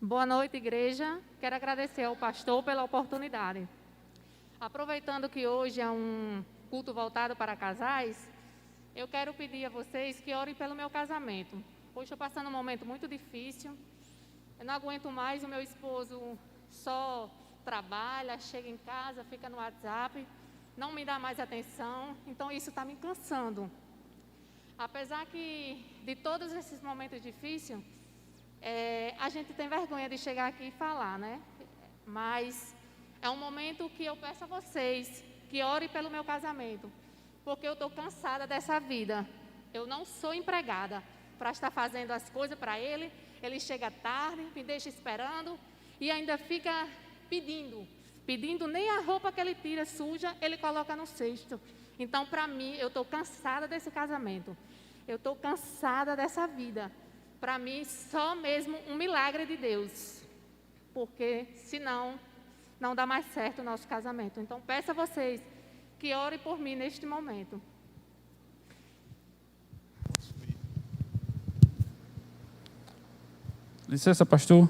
Boa noite, igreja. Quero agradecer ao pastor pela oportunidade. Aproveitando que hoje é um culto voltado para casais, eu quero pedir a vocês que orem pelo meu casamento. Hoje estou passando um momento muito difícil. Eu não aguento mais, o meu esposo só trabalha, chega em casa, fica no WhatsApp, não me dá mais atenção, então isso está me cansando. Apesar que de todos esses momentos difíceis, a gente tem vergonha de chegar aqui e falar, né? Mas é um momento que eu peço a vocês que orem pelo meu casamento, porque eu estou cansada dessa vida. Eu não sou empregada para estar fazendo as coisas para ele. Ele chega tarde, me deixa esperando e ainda fica pedindo nem a roupa que ele tira suja, ele coloca no cesto. Então, para mim, eu estou cansada desse casamento. Eu estou cansada dessa vida. Para mim, só mesmo um milagre de Deus, porque senão não dá mais certo o nosso casamento. Então, peço a vocês que orem por mim neste momento. Licença, pastor.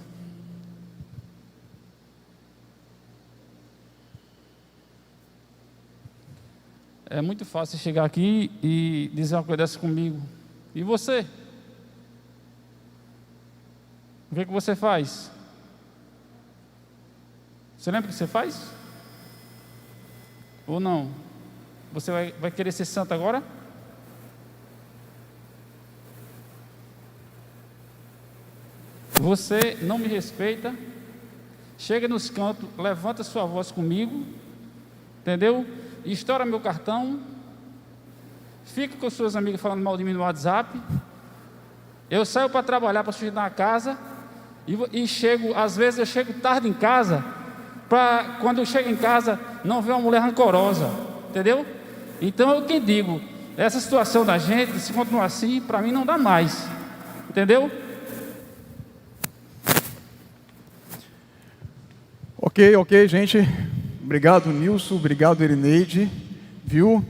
É muito fácil chegar aqui e dizer uma coisa dessa comigo. E você? O que você faz? Você lembra o que você faz? Ou não? Você vai querer ser santo agora? Você não me respeita, chega nos cantos, levanta sua voz comigo, entendeu? Estoura meu cartão, fica com suas amigas falando mal de mim no WhatsApp. Eu saio para trabalhar, para sustentar a casa, e chego, às vezes eu chego tarde em casa, para quando eu chego em casa não ver uma mulher rancorosa, entendeu? Então eu quem digo, essa situação da gente, se continuar assim, para mim não dá mais, entendeu? Ok, gente. Obrigado, Nilson. Obrigado, Erineide. Viu?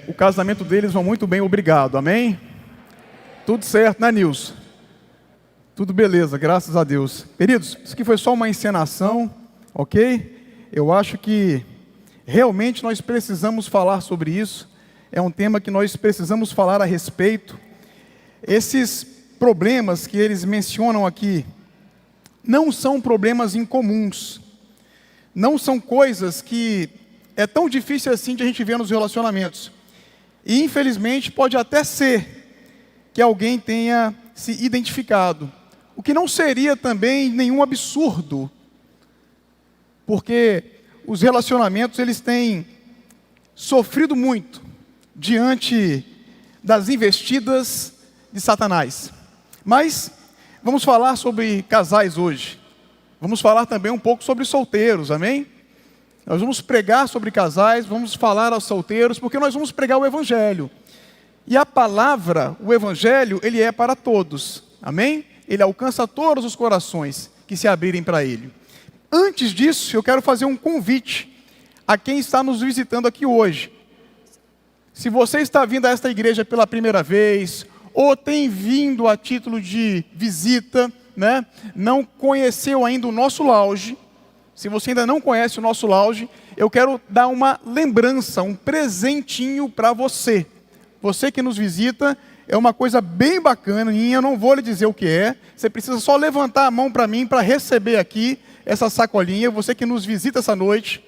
O casamento deles vai muito bem, obrigado. Amém? Tudo certo, né, Nilson? Tudo beleza, graças a Deus. Queridos, isso aqui foi só uma encenação, ok? Eu acho que realmente nós precisamos falar sobre isso. É um tema que nós precisamos falar a respeito. Esses problemas que eles mencionam aqui não são problemas incomuns. Não são coisas que é tão difícil assim de a gente ver nos relacionamentos. E infelizmente pode até ser que alguém tenha se identificado. O que não seria também nenhum absurdo. Porque os relacionamentos eles têm sofrido muito diante das investidas de Satanás. Mas vamos falar sobre casais hoje. Vamos falar também um pouco sobre solteiros, amém? Nós vamos pregar sobre casais, vamos falar aos solteiros, porque nós vamos pregar o Evangelho. E a palavra, o Evangelho, ele é para todos, amém? Ele alcança todos os corações que se abrirem para ele. Antes disso, eu quero fazer um convite a quem está nos visitando aqui hoje. Se você está vindo a esta igreja pela primeira vez, ou tem vindo a título de visita, né? Não conheceu ainda o nosso lounge. Se você ainda não conhece o nosso lounge, eu quero dar uma lembrança, um presentinho para você. Você que nos visita, é uma coisa bem bacaninha, eu não vou lhe dizer o que é. Você precisa só levantar a mão para mim para receber aqui essa sacolinha. Você que nos visita essa noite,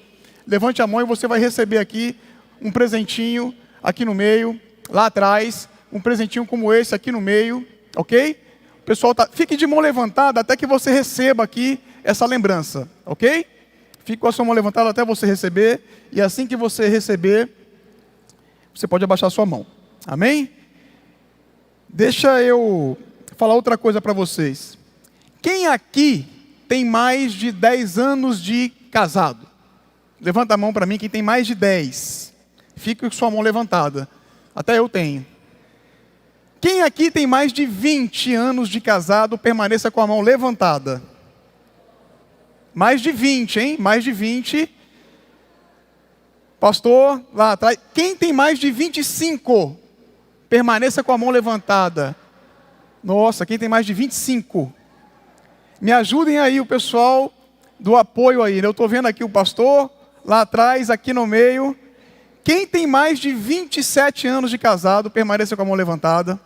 levante a mão e você vai receber aqui um presentinho aqui no meio, lá atrás, um presentinho como esse aqui no meio, ok? Pessoal, fique de mão levantada até que você receba aqui essa lembrança, ok? Fique com a sua mão levantada até você receber, e assim que você receber, você pode abaixar a sua mão, amém? Deixa eu falar outra coisa para vocês. Quem aqui tem mais de 10 anos de casado? Levanta a mão para mim quem tem mais de 10. Fique com sua mão levantada, até eu tenho. Quem aqui tem mais de 20 anos de casado, permaneça com a mão levantada. Mais de 20, hein? Mais de 20. Pastor, lá atrás. Quem tem mais de 25, permaneça com a mão levantada. Nossa, quem tem mais de 25? Me ajudem aí o pessoal do apoio aí. Eu estou vendo aqui o pastor, lá atrás, aqui no meio. Quem tem mais de 27 anos de casado, permaneça com a mão levantada.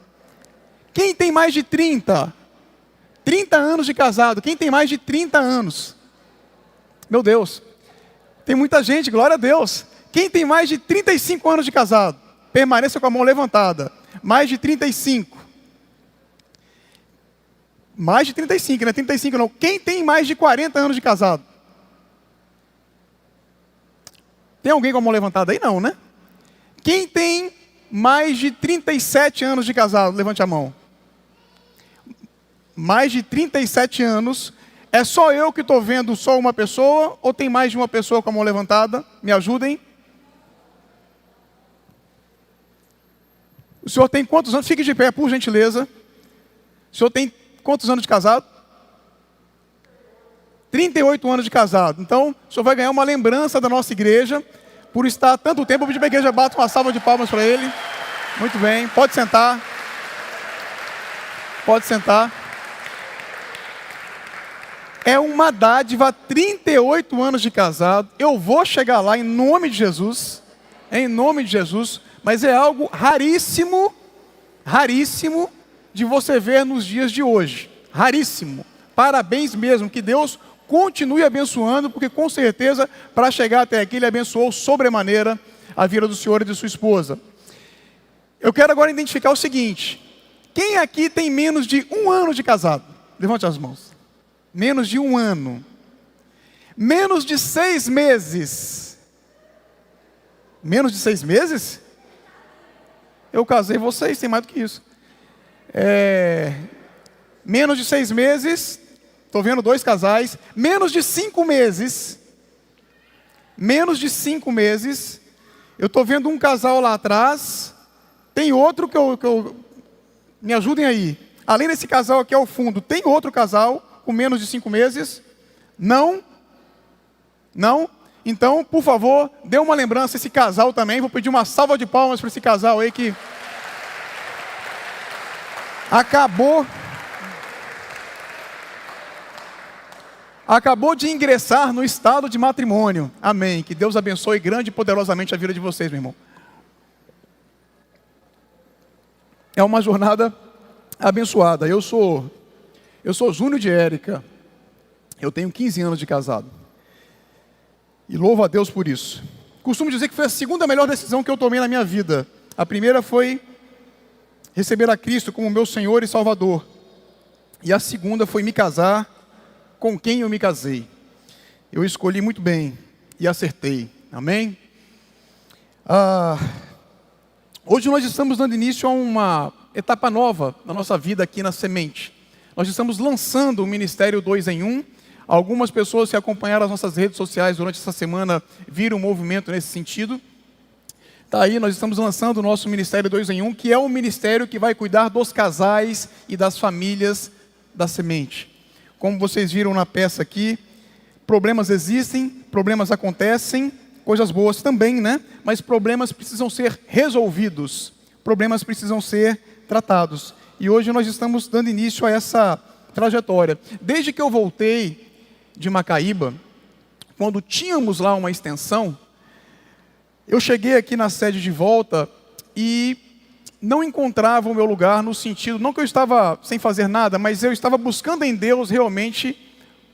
Quem tem mais de 30? 30 anos de casado. Quem tem mais de 30 anos? Meu Deus. Tem muita gente, glória a Deus. Quem tem mais de 35 anos de casado? Permaneça com a mão levantada. Mais de 35. Mais de 35, não é 35 não. Quem tem mais de 40 anos de casado? Tem alguém com a mão levantada aí? Não, né? Quem tem mais de 37 anos de casado? Levante a mão. Mais de 37 anos. É só eu que estou vendo só uma pessoa? Ou tem mais de uma pessoa com a mão levantada? Me ajudem. O senhor tem quantos anos? Fique de pé, por gentileza. O senhor tem quantos anos de casado? 38 anos de casado. Então, o senhor vai ganhar uma lembrança da nossa igreja, por estar há tanto tempo. Eu pedi para a igreja bata uma salva de palmas para ele. Muito bem, pode sentar. Pode sentar. É uma dádiva, 38 anos de casado. Eu vou chegar lá em nome de Jesus. Em nome de Jesus. Mas é algo raríssimo, raríssimo de você ver nos dias de hoje. Raríssimo. Parabéns mesmo, que Deus continue abençoando, porque com certeza, para chegar até aqui, Ele abençoou sobremaneira a vida do senhor e de sua esposa. Eu quero agora identificar o seguinte: quem aqui tem menos de 1 ano de casado? Levante as mãos. Menos de 1 ano. Menos de 6 meses. Menos de 6 meses? Eu casei vocês, tem mais do que isso. Menos de 6 meses. Estou vendo 2 casais. Menos de 5 meses. Menos de 5 meses. Eu estou vendo um casal lá atrás. Tem outro que eu... Me ajudem aí. Além desse casal aqui ao fundo, tem outro casal com menos de 5 meses? Não? Não? Então, por favor, dê uma lembrança a esse casal também. Vou pedir uma salva de palmas para esse casal aí que acabou de ingressar no estado de matrimônio. Amém. Que Deus abençoe grande e poderosamente a vida de vocês, meu irmão. É uma jornada abençoada. Eu sou Júnior de Érica. Eu tenho 15 anos de casado. E louvo a Deus por isso. Costumo dizer que foi a segunda melhor decisão que eu tomei na minha vida. A primeira foi receber a Cristo como meu Senhor e Salvador. E a segunda foi me casar com quem eu me casei. Eu escolhi muito bem e acertei. Amém? Hoje nós estamos dando início a uma etapa nova na nossa vida aqui na Semente. Nós estamos lançando o Ministério 2 em 1. Algumas pessoas que acompanharam as nossas redes sociais durante essa semana viram um movimento nesse sentido. Está aí, nós estamos lançando o nosso Ministério 2 em 1, que é um ministério que vai cuidar dos casais e das famílias da Semente. Como vocês viram na peça aqui, problemas existem, problemas acontecem, coisas boas também, né? Mas problemas precisam ser resolvidos, problemas precisam ser tratados. E hoje nós estamos dando início a essa trajetória. Desde que eu voltei de Macaíba, quando tínhamos lá uma extensão, eu cheguei aqui na sede de volta e não encontrava o meu lugar no sentido, não que eu estava sem fazer nada, mas eu estava buscando em Deus realmente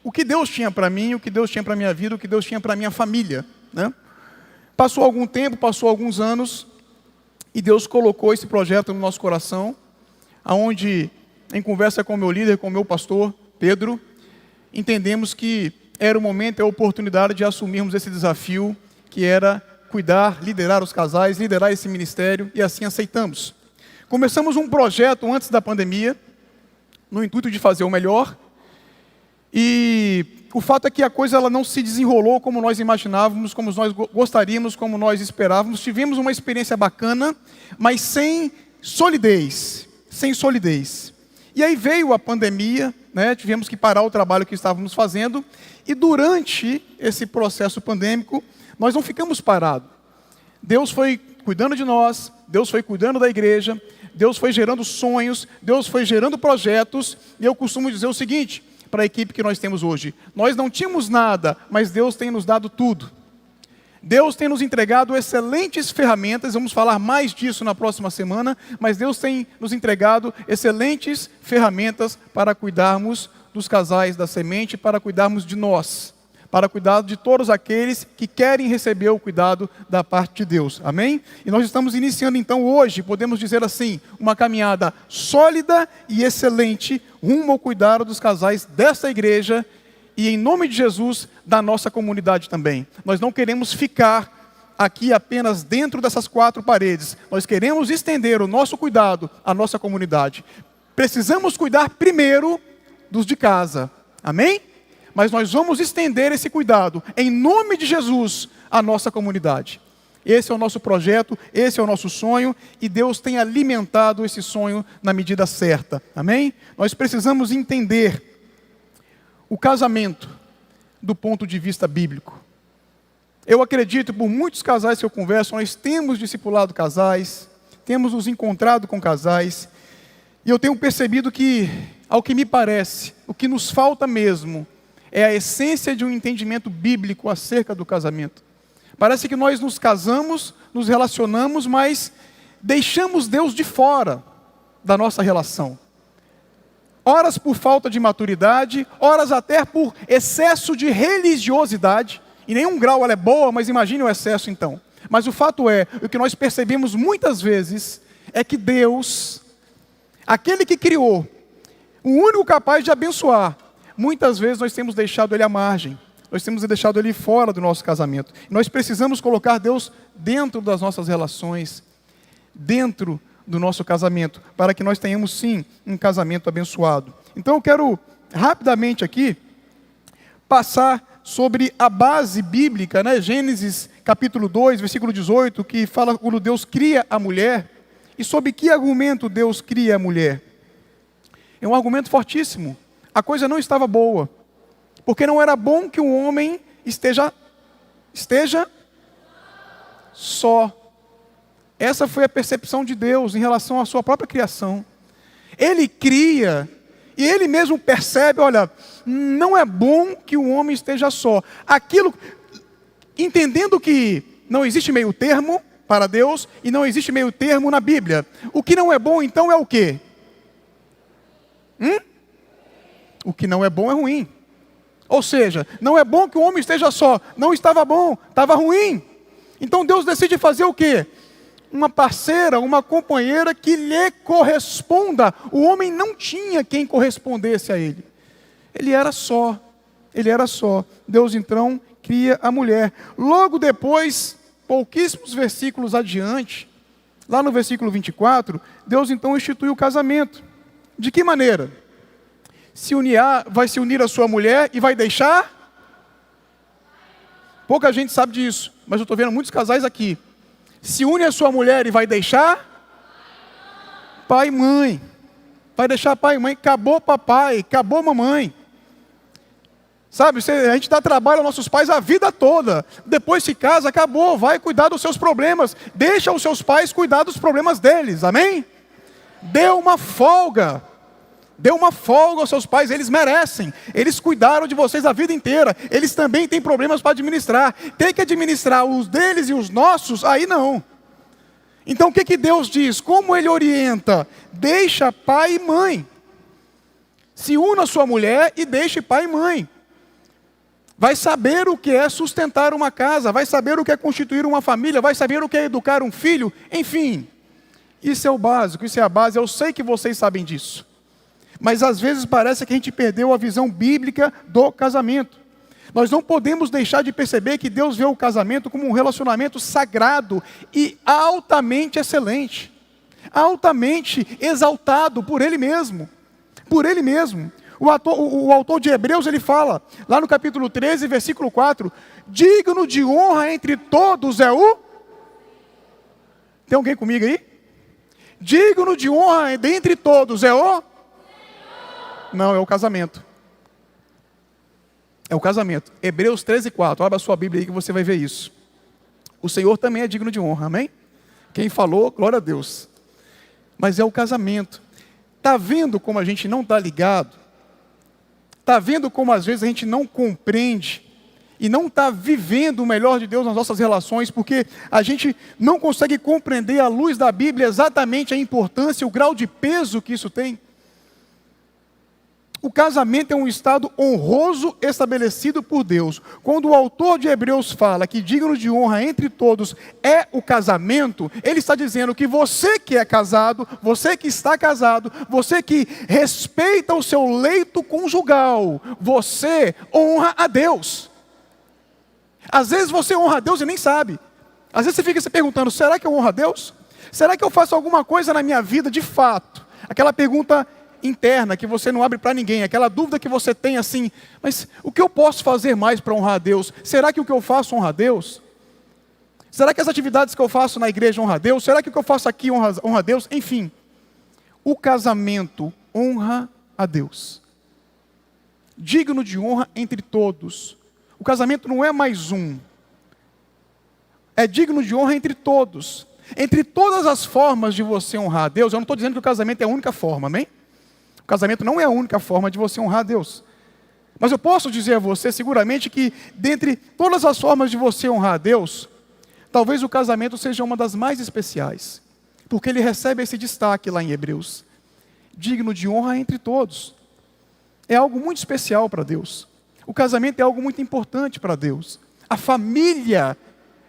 o que Deus tinha para mim, o que Deus tinha para a minha vida, o que Deus tinha para a minha família, né? Passou algum tempo, passou alguns anos, e Deus colocou esse projeto no nosso coração, aonde, em conversa com o meu líder, com o meu pastor, Pedro, entendemos que era o momento e a oportunidade de assumirmos esse desafio, que era cuidar, liderar os casais, liderar esse ministério, e assim aceitamos. Começamos um projeto antes da pandemia, no intuito de fazer o melhor, e o fato é que a coisa ela não se desenrolou como nós imaginávamos, como nós gostaríamos, como nós esperávamos. Tivemos uma experiência bacana, mas sem solidez, sem solidez. E aí veio a pandemia, né? Tivemos que parar o trabalho que estávamos fazendo, e durante esse processo pandêmico, nós não ficamos parados. Deus foi cuidando de nós, Deus foi cuidando da igreja, Deus foi gerando sonhos, Deus foi gerando projetos, e eu costumo dizer o seguinte: para a equipe que nós temos hoje. Nós não tínhamos nada, mas Deus tem nos dado tudo. Deus tem nos entregado excelentes ferramentas, vamos falar mais disso na próxima semana, mas Deus tem nos entregado excelentes ferramentas para cuidarmos dos casais da semente, para cuidarmos de nós, para cuidar de todos aqueles que querem receber o cuidado da parte de Deus. Amém? E nós estamos iniciando então hoje, podemos dizer assim, uma caminhada sólida e excelente rumo ao cuidado dos casais desta igreja e, em nome de Jesus, da nossa comunidade também. Nós não queremos ficar aqui apenas dentro dessas 4 paredes. Nós queremos estender o nosso cuidado à nossa comunidade. Precisamos cuidar primeiro dos de casa. Amém? Mas nós vamos estender esse cuidado, em nome de Jesus, à nossa comunidade. Esse é o nosso projeto, esse é o nosso sonho, e Deus tem alimentado esse sonho na medida certa. Amém? Nós precisamos entender o casamento do ponto de vista bíblico. Eu acredito, por muitos casais que eu converso, nós temos discipulado casais, temos nos encontrado com casais, e eu tenho percebido que, ao que me parece, o que nos falta mesmo é a essência de um entendimento bíblico acerca do casamento. Parece que nós nos casamos, nos relacionamos, mas deixamos Deus de fora da nossa relação. Horas por falta de maturidade, horas até por excesso de religiosidade. Em nenhum grau ela é boa, mas imagine o excesso então. Mas o fato é, o que nós percebemos muitas vezes, é que Deus, aquele que criou, o único capaz de abençoar, muitas vezes nós temos deixado Ele à margem. Nós temos deixado Ele fora do nosso casamento. Nós precisamos colocar Deus dentro das nossas relações, dentro do nosso casamento, para que nós tenhamos sim um casamento abençoado. Então eu quero rapidamente aqui passar sobre a base bíblica, né? Gênesis capítulo 2, versículo 18, que fala quando Deus cria a mulher, e sob que argumento Deus cria a mulher. É um argumento fortíssimo. A coisa não estava boa, porque não era bom que um homem esteja só. Essa foi a percepção de Deus em relação à sua própria criação. Ele cria, e Ele mesmo percebe, olha, não é bom que o homem esteja só. Aquilo, entendendo que não existe meio termo para Deus, e não existe meio termo na Bíblia. O que não é bom, então, é o quê? O que não é bom é ruim. Ou seja, não é bom que o homem esteja só. Não estava bom, estava ruim. Então Deus decide fazer o quê? Uma parceira, uma companheira que lhe corresponda. O homem não tinha quem correspondesse a ele. Ele era só. Deus então cria a mulher. Logo depois, pouquíssimos versículos adiante, lá no versículo 24, Deus então institui o casamento. De que maneira? Vai se unir à sua mulher e vai deixar? Pouca gente sabe disso, mas eu estou vendo muitos casais aqui. Se une à sua mulher e vai deixar? Pai e mãe. Vai deixar pai e mãe. Acabou papai, acabou mamãe. Sabe, a gente dá trabalho aos nossos pais a vida toda. Depois se casa, acabou, vai cuidar dos seus problemas. Deixa os seus pais cuidar dos problemas deles, amém? Dê uma folga. Dê uma folga aos seus pais, eles merecem. Eles cuidaram de vocês a vida inteira. Eles também têm problemas para administrar. Tem que administrar os deles e os nossos, aí não. Então o que Deus diz? Como Ele orienta? Deixa pai e mãe. Se una a sua mulher e deixe pai e mãe. Vai saber o que é sustentar uma casa, vai saber o que é constituir uma família, vai saber o que é educar um filho, enfim. Isso é o básico, isso é a base, eu sei que vocês sabem disso. Mas às vezes parece que a gente perdeu a visão bíblica do casamento. Nós não podemos deixar de perceber que Deus vê o casamento como um relacionamento sagrado e altamente excelente. Altamente exaltado por Ele mesmo. Por Ele mesmo. O autor de Hebreus, ele fala, lá no capítulo 13, versículo 4, digno de honra entre todos é o... Tem alguém comigo aí? Digno de honra dentre todos é o... Não, é o casamento. É o casamento. Hebreus 13, 4. Abra a sua Bíblia aí que você vai ver isso. O Senhor também é digno de honra, amém? Quem falou, glória a Deus. Mas é o casamento. Está vendo como a gente não está ligado Está vendo como às vezes a gente não compreende e não está vivendo o melhor de Deus nas nossas relações, porque a gente não consegue compreender à luz da Bíblia exatamente a importância, o grau de peso que isso tem? O casamento é um estado honroso estabelecido por Deus. Quando o autor de Hebreus fala que digno de honra entre todos é o casamento, ele está dizendo que você que é casado, você que está casado, você que respeita o seu leito conjugal, você honra a Deus. Às vezes você honra a Deus e nem sabe. Às vezes você fica se perguntando, será que eu honro a Deus? Será que eu faço alguma coisa na minha vida de fato? Aquela pergunta interna que você não abre para ninguém, aquela dúvida que você tem assim, mas o que eu posso fazer mais para honrar a Deus? Será que o que eu faço honra a Deus? Será que as atividades que eu faço na igreja honra a Deus? Será que o que eu faço aqui honra a Deus? Enfim, o casamento honra a Deus. Digno de honra entre todos. O casamento não é mais um. É digno de honra entre todos. Entre todas as formas de você honrar a Deus, eu não estou dizendo que o casamento é a única forma, amém? O casamento não é a única forma de você honrar a Deus. Mas eu posso dizer a você, seguramente, que dentre todas as formas de você honrar a Deus, talvez o casamento seja uma das mais especiais. Porque ele recebe esse destaque lá em Hebreus. Digno de honra entre todos. É algo muito especial para Deus. O casamento é algo muito importante para Deus. A família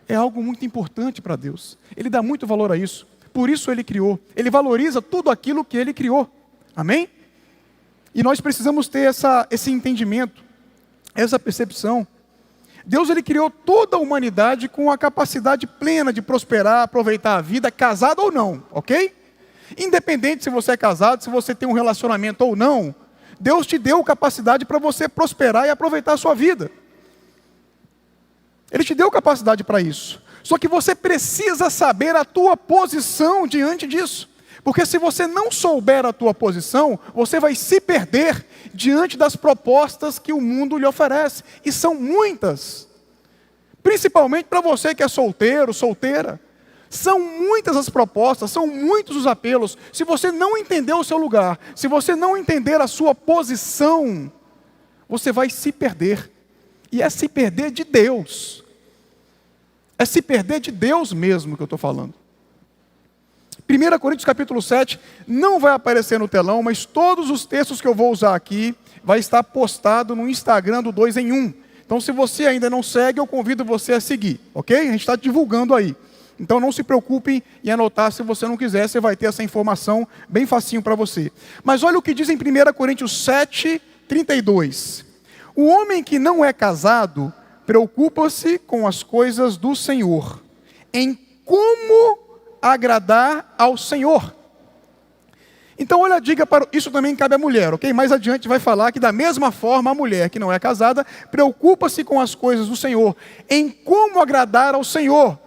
é algo muito importante para Deus. Ele dá muito valor a isso. Por isso ele criou. Ele valoriza tudo aquilo que ele criou. Amém? E nós precisamos ter esse entendimento, essa percepção. Deus ele criou toda a humanidade com a capacidade plena de prosperar, aproveitar a vida, casado ou não, ok? Independente se você é casado, se você tem um relacionamento ou não, Deus te deu capacidade para você prosperar e aproveitar a sua vida. Ele te deu capacidade para isso. Só que você precisa saber a tua posição diante disso. Porque se você não souber a tua posição, você vai se perder diante das propostas que o mundo lhe oferece. E são muitas. Principalmente para você que é solteiro, solteira. São muitas as propostas, são muitos os apelos. Se você não entender o seu lugar, se você não entender a sua posição, você vai se perder. E é se perder de Deus. É se perder de Deus mesmo que eu estou falando. 1 Coríntios capítulo 7, não vai aparecer no telão, mas todos os textos que eu vou usar aqui, vai estar postado no Instagram do 2 em 1. Então se você ainda não segue, eu convido você a seguir, ok? A gente está divulgando aí. Então não se preocupe em anotar, se você não quiser, você vai ter essa informação bem facinho para você. Mas olha o que diz em 1 Coríntios 7, 32. O homem que não é casado, preocupa-se com as coisas do Senhor, em como agradar ao Senhor. Então olha a dica para isso também cabe à mulher, ok? Mais adiante vai falar que da mesma forma a mulher que não é casada preocupa-se com as coisas do Senhor, em como agradar ao Senhor.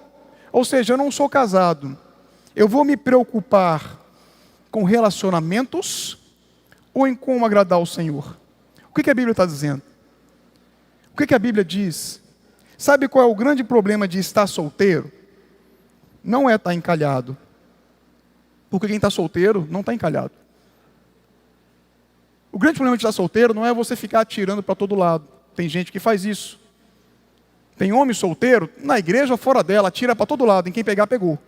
Ou seja, eu não sou casado, eu vou me preocupar com relacionamentos ou em como agradar ao Senhor? O que a Bíblia está dizendo? O que a Bíblia diz? Sabe qual é o grande problema de estar solteiro? Não é estar encalhado. Porque quem está solteiro não está encalhado. O grande problema de estar solteiro não é você ficar atirando para todo lado. Tem gente que faz isso. Tem homem solteiro, na igreja ou fora dela, atira para todo lado, em quem pegar, pegou.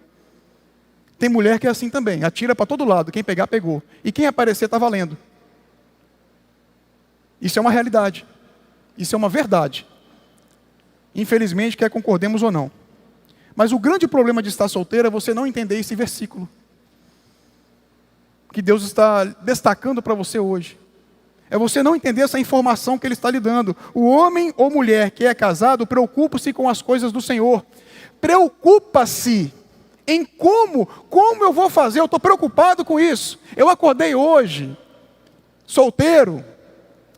Tem mulher que é assim também, atira para todo lado, quem pegar, pegou. E quem aparecer está valendo. Isso é uma realidade. Isso é uma verdade. Infelizmente, quer concordemos ou não. Mas o grande problema de estar solteiro é você não entender esse versículo que Deus está destacando para você hoje. É você não entender essa informação que Ele está lhe dando. O homem ou mulher que é casado, preocupa-se com as coisas do Senhor. Preocupa-se em como eu vou fazer, eu estou preocupado com isso. Eu acordei hoje, solteiro,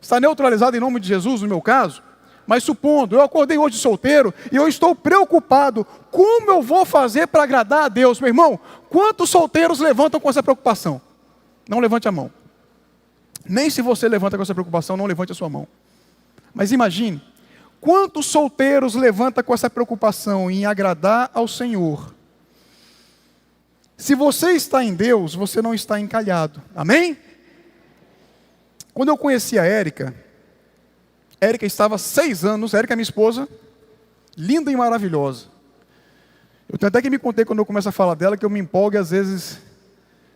está neutralizado em nome de Jesus no meu caso, mas supondo, eu acordei hoje solteiro e eu estou preocupado, como eu vou fazer para agradar a Deus? Meu irmão, quantos solteiros levantam com essa preocupação? Não levante a mão. Nem se você levanta com essa preocupação, não levante a sua mão. Mas imagine, quantos solteiros levantam com essa preocupação em agradar ao Senhor? Se você está em Deus, você não está encalhado. Amém? Quando eu conheci a Érica, Érica estava 6 anos, Érica é minha esposa, linda e maravilhosa. Eu tenho até que me conter quando eu começo a falar dela, que eu me empolgo e às vezes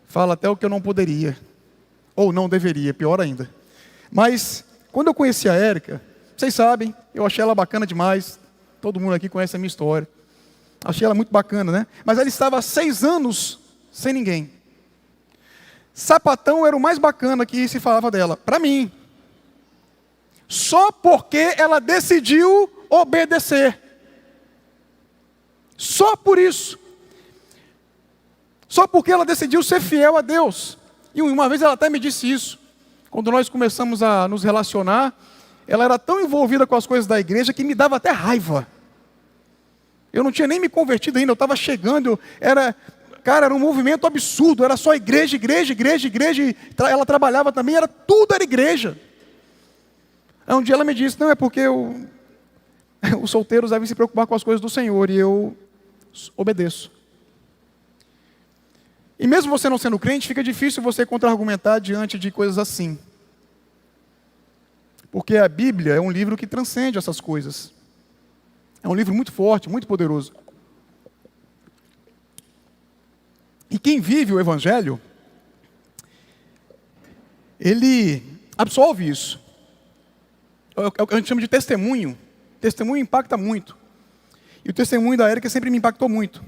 falo até o que eu não poderia. Ou não deveria, pior ainda. Mas, quando eu conheci a Érica, vocês sabem, eu achei ela bacana demais. Todo mundo aqui conhece a minha história. Achei ela muito bacana, né? Mas ela estava há 6 anos sem ninguém. Sapatão era o mais bacana que se falava dela, para mim. Só porque ela decidiu obedecer. Só por isso. Só porque ela decidiu ser fiel a Deus. E uma vez ela até me disse isso. Quando nós começamos a nos relacionar, ela era tão envolvida com as coisas da igreja que me dava até raiva. Eu não tinha nem me convertido ainda, eu estava chegando, era um movimento absurdo, era só igreja, igreja, igreja, igreja. Ela trabalhava também, tudo era igreja. Aí um dia ela me disse, não, é porque os solteiros devem se preocupar com as coisas do Senhor, e eu obedeço. E mesmo você não sendo crente, fica difícil você contra-argumentar diante de coisas assim. Porque a Bíblia é um livro que transcende essas coisas. É um livro muito forte, muito poderoso. E quem vive o Evangelho, ele absolve isso. A gente chama de testemunho. Testemunho impacta muito. E o testemunho da Érica sempre me impactou muito.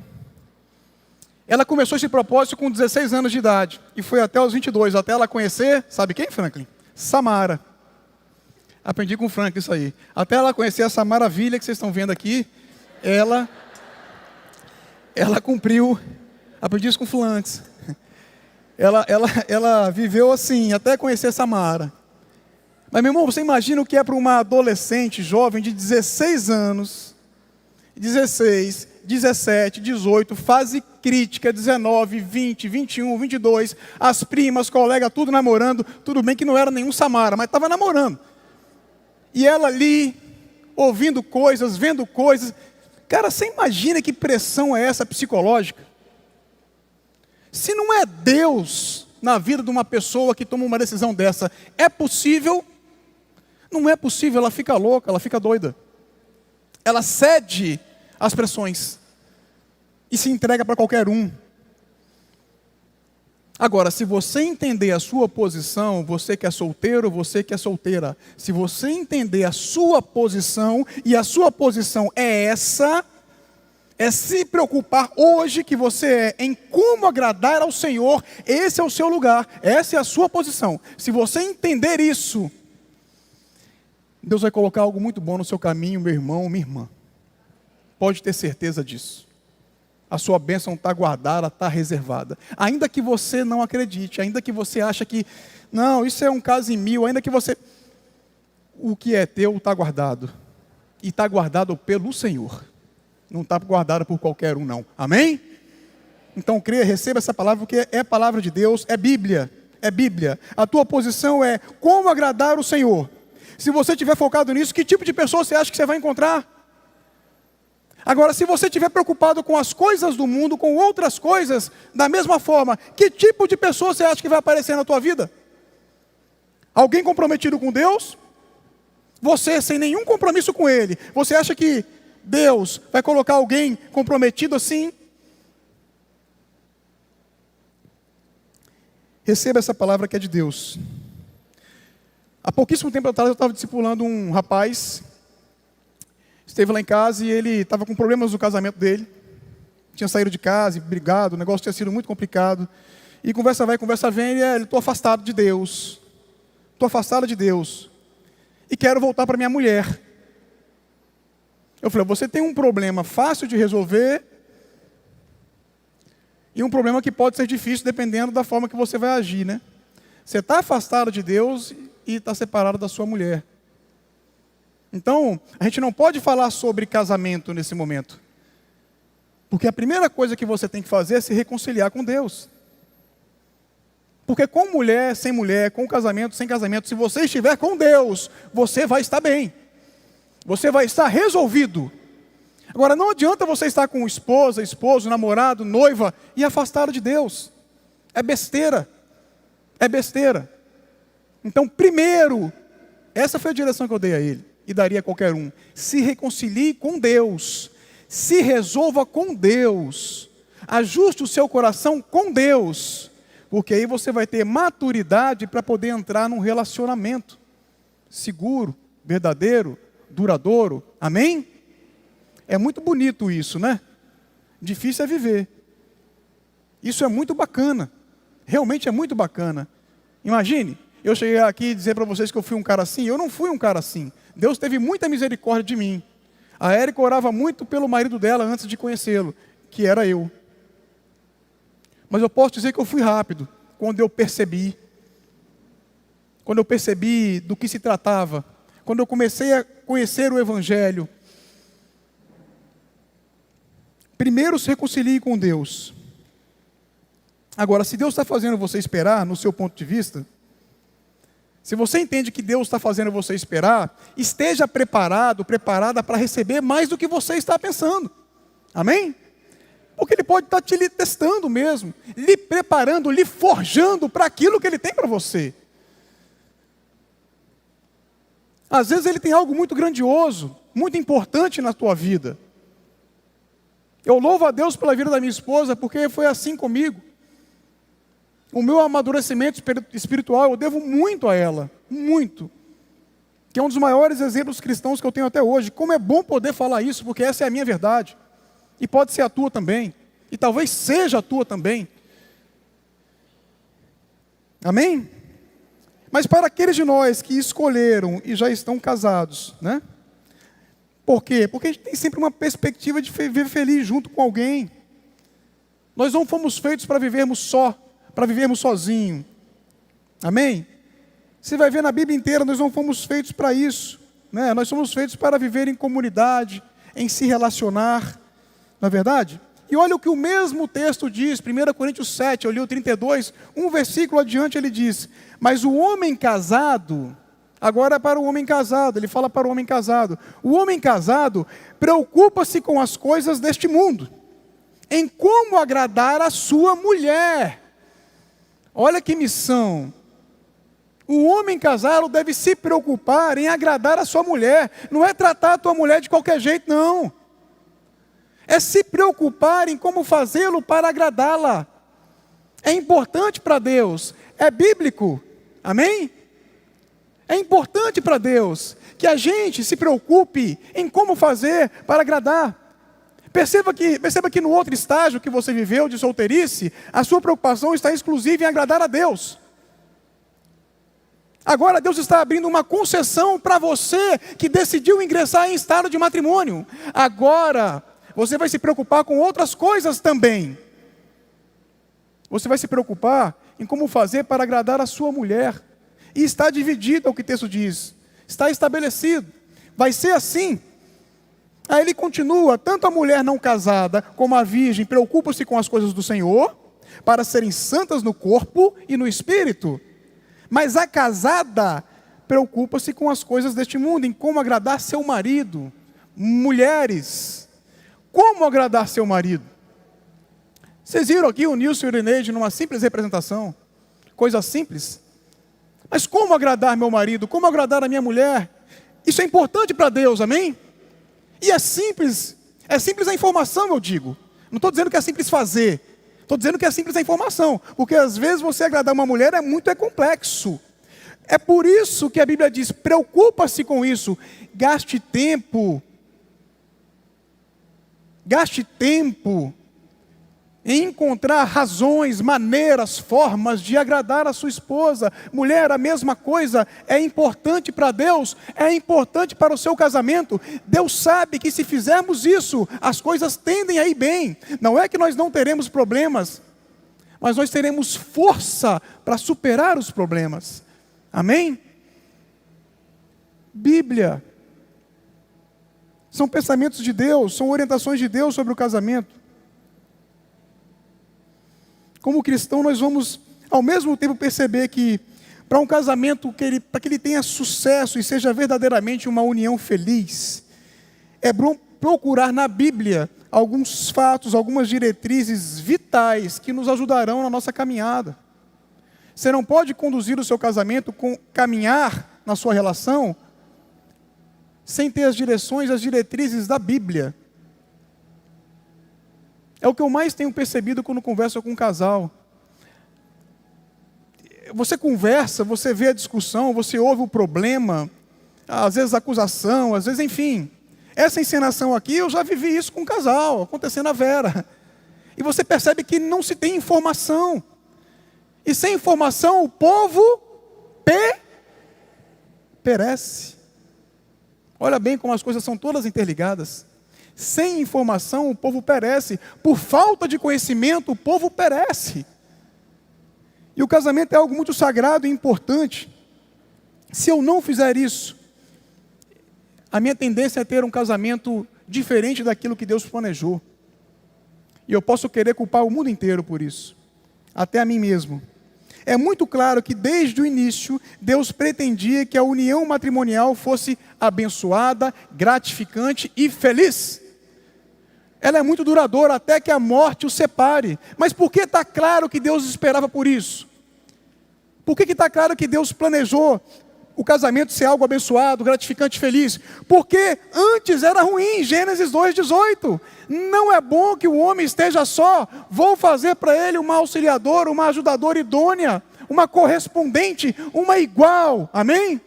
Ela começou esse propósito com 16 anos de idade. E foi até os 22, até ela conhecer, sabe quem, Franklin? Samara. Aprendi com o Franklin isso aí. Até ela conhecer essa maravilha que vocês estão vendo aqui, ela cumpriu. Aprendi isso com o Flantes. Ela viveu assim, até conhecer Samara. Mas, meu irmão, você imagina o que é para uma adolescente jovem de 16 anos, 16, 17, 18, fase crítica, 19, 20, 21, 22, as primas, colegas, tudo namorando. Tudo bem que não era nenhum Samara, mas estava namorando. E ela ali, ouvindo coisas, vendo coisas. Cara, você imagina que pressão é essa psicológica? Se não é Deus na vida de uma pessoa que toma uma decisão dessa, é possível? Não é possível, ela fica louca, ela fica doida. Ela cede às pressões e se entrega para qualquer um. Agora, se você entender a sua posição, você que é solteiro, você que é solteira, se você entender a sua posição, e a sua posição é essa, é se preocupar hoje que você é em como agradar ao Senhor, esse é o seu lugar, essa é a sua posição. Se você entender isso, Deus vai colocar algo muito bom no seu caminho, meu irmão, minha irmã. Pode ter certeza disso. A sua bênção está guardada, está reservada. Ainda que você não acredite, ainda que você ache que, não, isso é um caso em 1000, ainda que você... O que é teu está guardado. E está guardado pelo Senhor. Não está guardado por qualquer um, não. Amém? Então, creia, receba essa palavra, porque é palavra de Deus, é Bíblia. É Bíblia. A tua posição é como agradar o Senhor. Se você estiver focado nisso, que tipo de pessoa você acha que você vai encontrar? Agora, se você estiver preocupado com as coisas do mundo, com outras coisas, da mesma forma, que tipo de pessoa você acha que vai aparecer na tua vida? Alguém comprometido com Deus? Você sem nenhum compromisso com Ele. Você acha que Deus vai colocar alguém comprometido assim? Receba essa palavra que é de Deus. Há pouquíssimo tempo atrás eu estava discipulando um rapaz. Esteve lá em casa e ele estava com problemas no casamento dele. Tinha saído de casa, brigado, o negócio tinha sido muito complicado. E conversa vai, conversa vem, e estou afastado de Deus. Estou afastado de Deus. E quero voltar para minha mulher. Eu falei, você tem um problema fácil de resolver e um problema que pode ser difícil dependendo da forma que você vai agir, né? Você está afastado de Deus e está separado da sua mulher. Então, a gente não pode falar sobre casamento nesse momento. Porque a primeira coisa que você tem que fazer é se reconciliar com Deus. Porque com mulher, com casamento, sem casamento, se você estiver com Deus, você vai estar bem. Você vai estar resolvido. Agora, não adianta você estar com esposa, esposo, namorado, noiva e afastado de Deus. É besteira. É besteira. Então, primeiro, Essa foi a direção que eu dei a ele e daria a qualquer um. Se reconcilie com Deus, se resolva com Deus, ajuste o seu coração com Deus, porque aí você vai ter maturidade para poder entrar num relacionamento seguro, verdadeiro, duradouro. Amém? É muito bonito isso, né? Difícil é viver. Isso é muito bacana. Realmente é muito bacana. Imagine, eu chegar aqui e dizer para vocês que eu fui um cara assim. Eu não fui um cara assim. Deus teve muita misericórdia de mim. A Érica orava muito pelo marido dela antes de conhecê-lo, que era eu. Mas eu posso dizer que eu fui rápido, quando eu percebi. Quando eu percebi do que se tratava. Quando eu comecei a conhecer o Evangelho. Primeiro se reconcilie com Deus. Agora, se Deus está fazendo você esperar, no seu ponto de vista, se você entende que Deus está fazendo você esperar, esteja preparado, preparada para receber mais do que você está pensando. Amém? Porque Ele pode estar te testando mesmo, lhe preparando, lhe forjando para aquilo que Ele tem para você. Às vezes Ele tem algo muito grandioso, muito importante na tua vida. Eu louvo a Deus pela vida da minha esposa, porque foi assim comigo. O meu amadurecimento espiritual, eu devo muito a ela, muito. Que é um dos maiores exemplos cristãos que eu tenho até hoje. Como é bom poder falar isso, porque essa é a minha verdade. E pode ser a tua também. E talvez seja a tua também. Amém? Mas para aqueles de nós que escolheram e já estão casados, né? Por quê? Porque a gente tem sempre uma perspectiva de viver feliz junto com alguém. Nós não fomos feitos para vivermos só, para vivermos sozinhos. Amém? Você vai ver na Bíblia inteira, nós não fomos feitos para isso, né? Nós somos feitos para viver em comunidade, em se relacionar, não é verdade? E olha o que o mesmo texto diz, 1 Coríntios 7, eu li o 32, um versículo adiante ele diz: mas o homem casado, agora é para o homem casado, ele fala para o homem casado, o homem casado preocupa-se com as coisas deste mundo, em como agradar a sua mulher. Olha que missão. O homem casado deve se preocupar em agradar a sua mulher. Não é tratar a tua mulher de qualquer jeito, não. É se preocupar em como fazê-lo para agradá-la. É importante para Deus. É bíblico. Amém? É importante para Deus que a gente se preocupe em como fazer para agradar. Perceba que no outro estágio que você viveu de solteirice, a sua preocupação está exclusiva em agradar a Deus. Agora Deus está abrindo uma concessão para você que decidiu ingressar em estado de matrimônio. Agora você vai se preocupar com outras coisas também. Você vai se preocupar em como fazer para agradar a sua mulher. E está dividido, é o que o texto diz. Está estabelecido. Vai ser assim. Aí ele continua, tanto a mulher não casada como a virgem preocupam-se com as coisas do Senhor, para serem santas no corpo e no espírito. Mas a casada preocupa-se com as coisas deste mundo, em como agradar seu marido. Mulheres, como agradar seu marido? Vocês viram aqui o Nilson e o Ireneide numa simples representação, coisa simples. Mas como agradar meu marido? Como agradar a minha mulher? Isso é importante para Deus, amém? E é simples a informação, eu digo. Não estou dizendo que é simples fazer, estou dizendo que é simples a informação, porque às vezes você agradar uma mulher é complexo. É por isso que a Bíblia diz, preocupa-se com isso, gaste tempo em encontrar razões, maneiras, formas de agradar a sua esposa. Mulher, a mesma coisa, é importante para Deus, é importante para o seu casamento. Deus sabe que se fizermos isso, as coisas tendem a ir bem. Não é que nós não teremos problemas, mas nós teremos força para superar os problemas. Amém? Bíblia. São pensamentos de Deus, são orientações de Deus sobre o casamento. Como cristão, nós vamos, ao mesmo tempo, perceber que, para um casamento, para que ele tenha sucesso e seja verdadeiramente uma união feliz, é bom procurar na Bíblia alguns fatos, algumas diretrizes vitais que nos ajudarão na nossa caminhada. Você não pode conduzir o seu casamento, caminhar na sua relação sem ter as direções, as diretrizes da Bíblia. É o que eu mais tenho percebido quando converso com um casal. Você conversa, você vê a discussão, você ouve o problema, às vezes a acusação, às vezes, enfim. Essa encenação aqui, eu já vivi isso com um casal, acontecendo na Vera. E você percebe que não se tem informação. E sem informação, o povo perece. Olha bem como as coisas são todas interligadas. Sem informação, o povo perece. Por falta de conhecimento, o povo perece. E o casamento é algo muito sagrado e importante. Se eu não fizer isso, a minha tendência é ter um casamento diferente daquilo que Deus planejou. E eu posso querer culpar o mundo inteiro por isso, até a mim mesmo. É muito claro que desde o início, Deus pretendia que a união matrimonial fosse abençoada, gratificante e feliz. Ela é muito duradoura até que a morte o separe. Mas por que está claro que Deus esperava por isso? Por que está claro que Deus planejou o casamento ser algo abençoado, gratificante e feliz? Porque antes era ruim, Gênesis 2,18. Não é bom que o homem esteja só, vou fazer para ele uma auxiliadora, uma ajudadora idônea, uma correspondente, uma igual. Amém?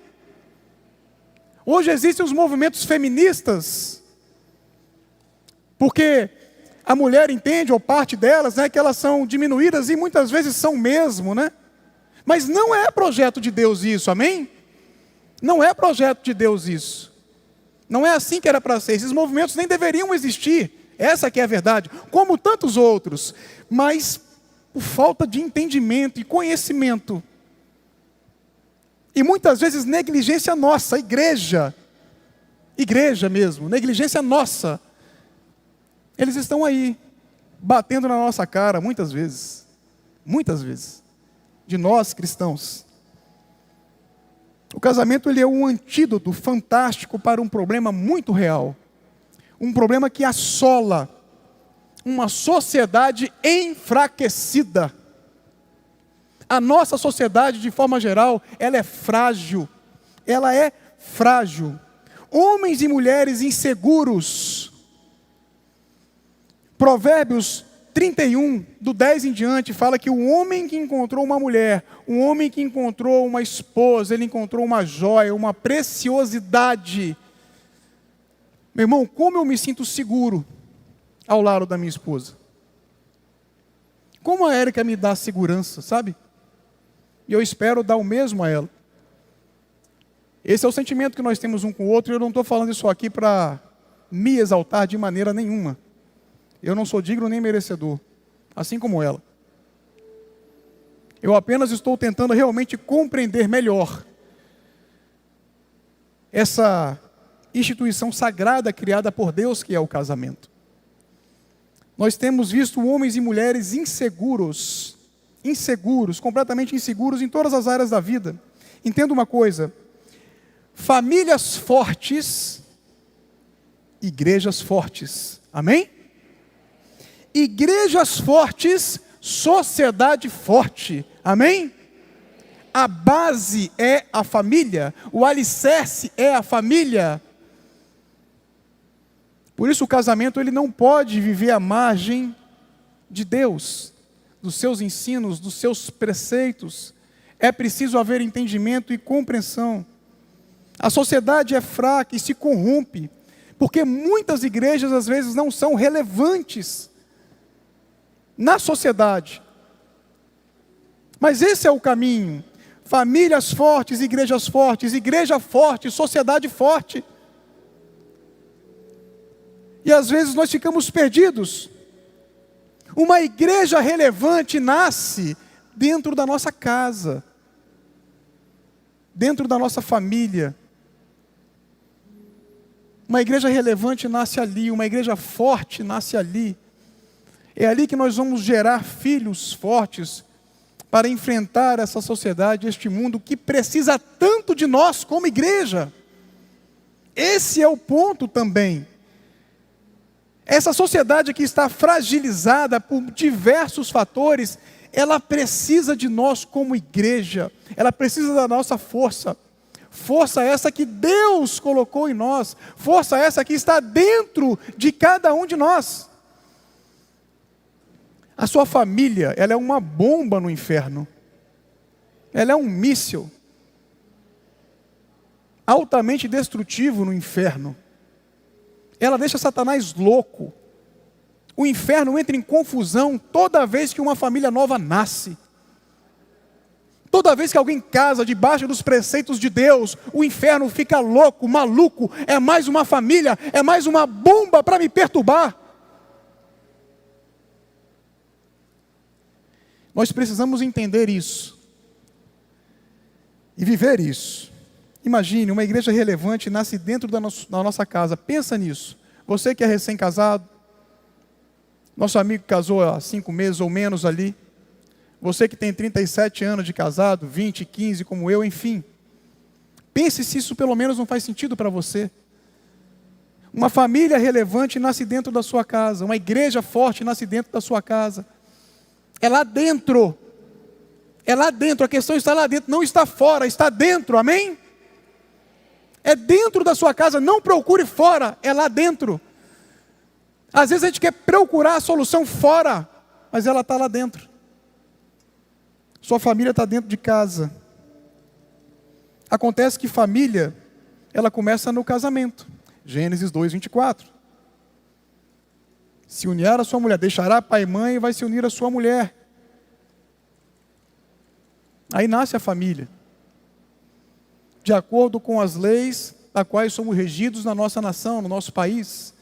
Hoje existem os movimentos feministas, porque a mulher entende, ou parte delas, que elas são diminuídas, e muitas vezes são mesmo, Mas não é projeto de Deus isso, amém? Não é projeto de Deus isso. Não é assim que era para ser. Esses movimentos nem deveriam existir. Essa que é a verdade. Como tantos outros. Mas por falta de entendimento e conhecimento. E muitas vezes negligência nossa, igreja mesmo, negligência nossa. Eles estão aí, batendo na nossa cara muitas vezes. De nós cristãos. O casamento ele é um antídoto fantástico para um problema muito real. Um problema que assola uma sociedade enfraquecida. A nossa sociedade, de forma geral, ela é frágil. Homens e mulheres inseguros. Provérbios 31, do 10 em diante, fala que o homem que encontrou uma mulher, um homem que encontrou uma esposa, ele encontrou uma joia, uma preciosidade. Meu irmão, como eu me sinto seguro ao lado da minha esposa? Como a Érica me dá segurança, sabe? E eu espero dar o mesmo a ela. Esse é o sentimento que nós temos um com o outro, e eu não estou falando isso aqui para me exaltar de maneira nenhuma. Eu não sou digno nem merecedor, assim como ela. Eu apenas estou tentando realmente compreender melhor essa instituição sagrada criada por Deus, que é o casamento. Nós temos visto homens e mulheres inseguros, completamente inseguros em todas as áreas da vida. Entenda uma coisa: famílias fortes, igrejas fortes. Amém? Igrejas fortes, sociedade forte. Amém? A base é a família, o alicerce é a família. Por isso o casamento ele não pode viver à margem de Deus, dos seus ensinos, dos seus preceitos. É preciso haver entendimento e compreensão. A sociedade é fraca e se corrompe, porque muitas igrejas às vezes não são relevantes na sociedade. Mas esse é o caminho. Famílias fortes, igreja forte, sociedade forte. E às vezes nós ficamos perdidos. Uma igreja relevante nasce dentro da nossa casa, dentro da nossa família. Uma igreja relevante nasce ali, uma igreja forte nasce ali. É ali que nós vamos gerar filhos fortes para enfrentar essa sociedade, este mundo que precisa tanto de nós como igreja. Esse é o ponto também. Essa sociedade que está fragilizada por diversos fatores, ela precisa de nós como igreja, ela precisa da nossa força. Força essa que Deus colocou em nós. Força essa que está dentro de cada um de nós. A sua família, ela é uma bomba no inferno. Ela é um míssil altamente destrutivo no inferno. Ela deixa Satanás louco. O inferno entra em confusão toda vez que uma família nova nasce. Toda vez que alguém casa debaixo dos preceitos de Deus, o inferno fica louco, maluco. É mais uma família, é mais uma bomba para me perturbar. Nós precisamos entender isso e viver isso. Imagine, uma igreja relevante nasce dentro da nossa casa. Pensa nisso. Você que é recém-casado, nosso amigo que casou há 5 meses ou menos ali, você que tem 37 anos de casado, 20, 15 como eu, enfim. Pense se isso pelo menos não faz sentido para você. Uma família relevante nasce dentro da sua casa. Uma igreja forte nasce dentro da sua casa. É lá dentro. É lá dentro. A questão está lá dentro. Não está fora, está dentro. Amém? É dentro da sua casa. Não procure fora. É lá dentro. Às vezes a gente quer procurar a solução fora, mas ela está lá dentro. Sua família está dentro de casa. Acontece que família, ela começa no casamento. Gênesis 2, 24. Se unirá a sua mulher, deixará pai e mãe e vai se unir à sua mulher. Aí nasce a família. De acordo com as leis a quais somos regidos na nossa nação, no nosso país.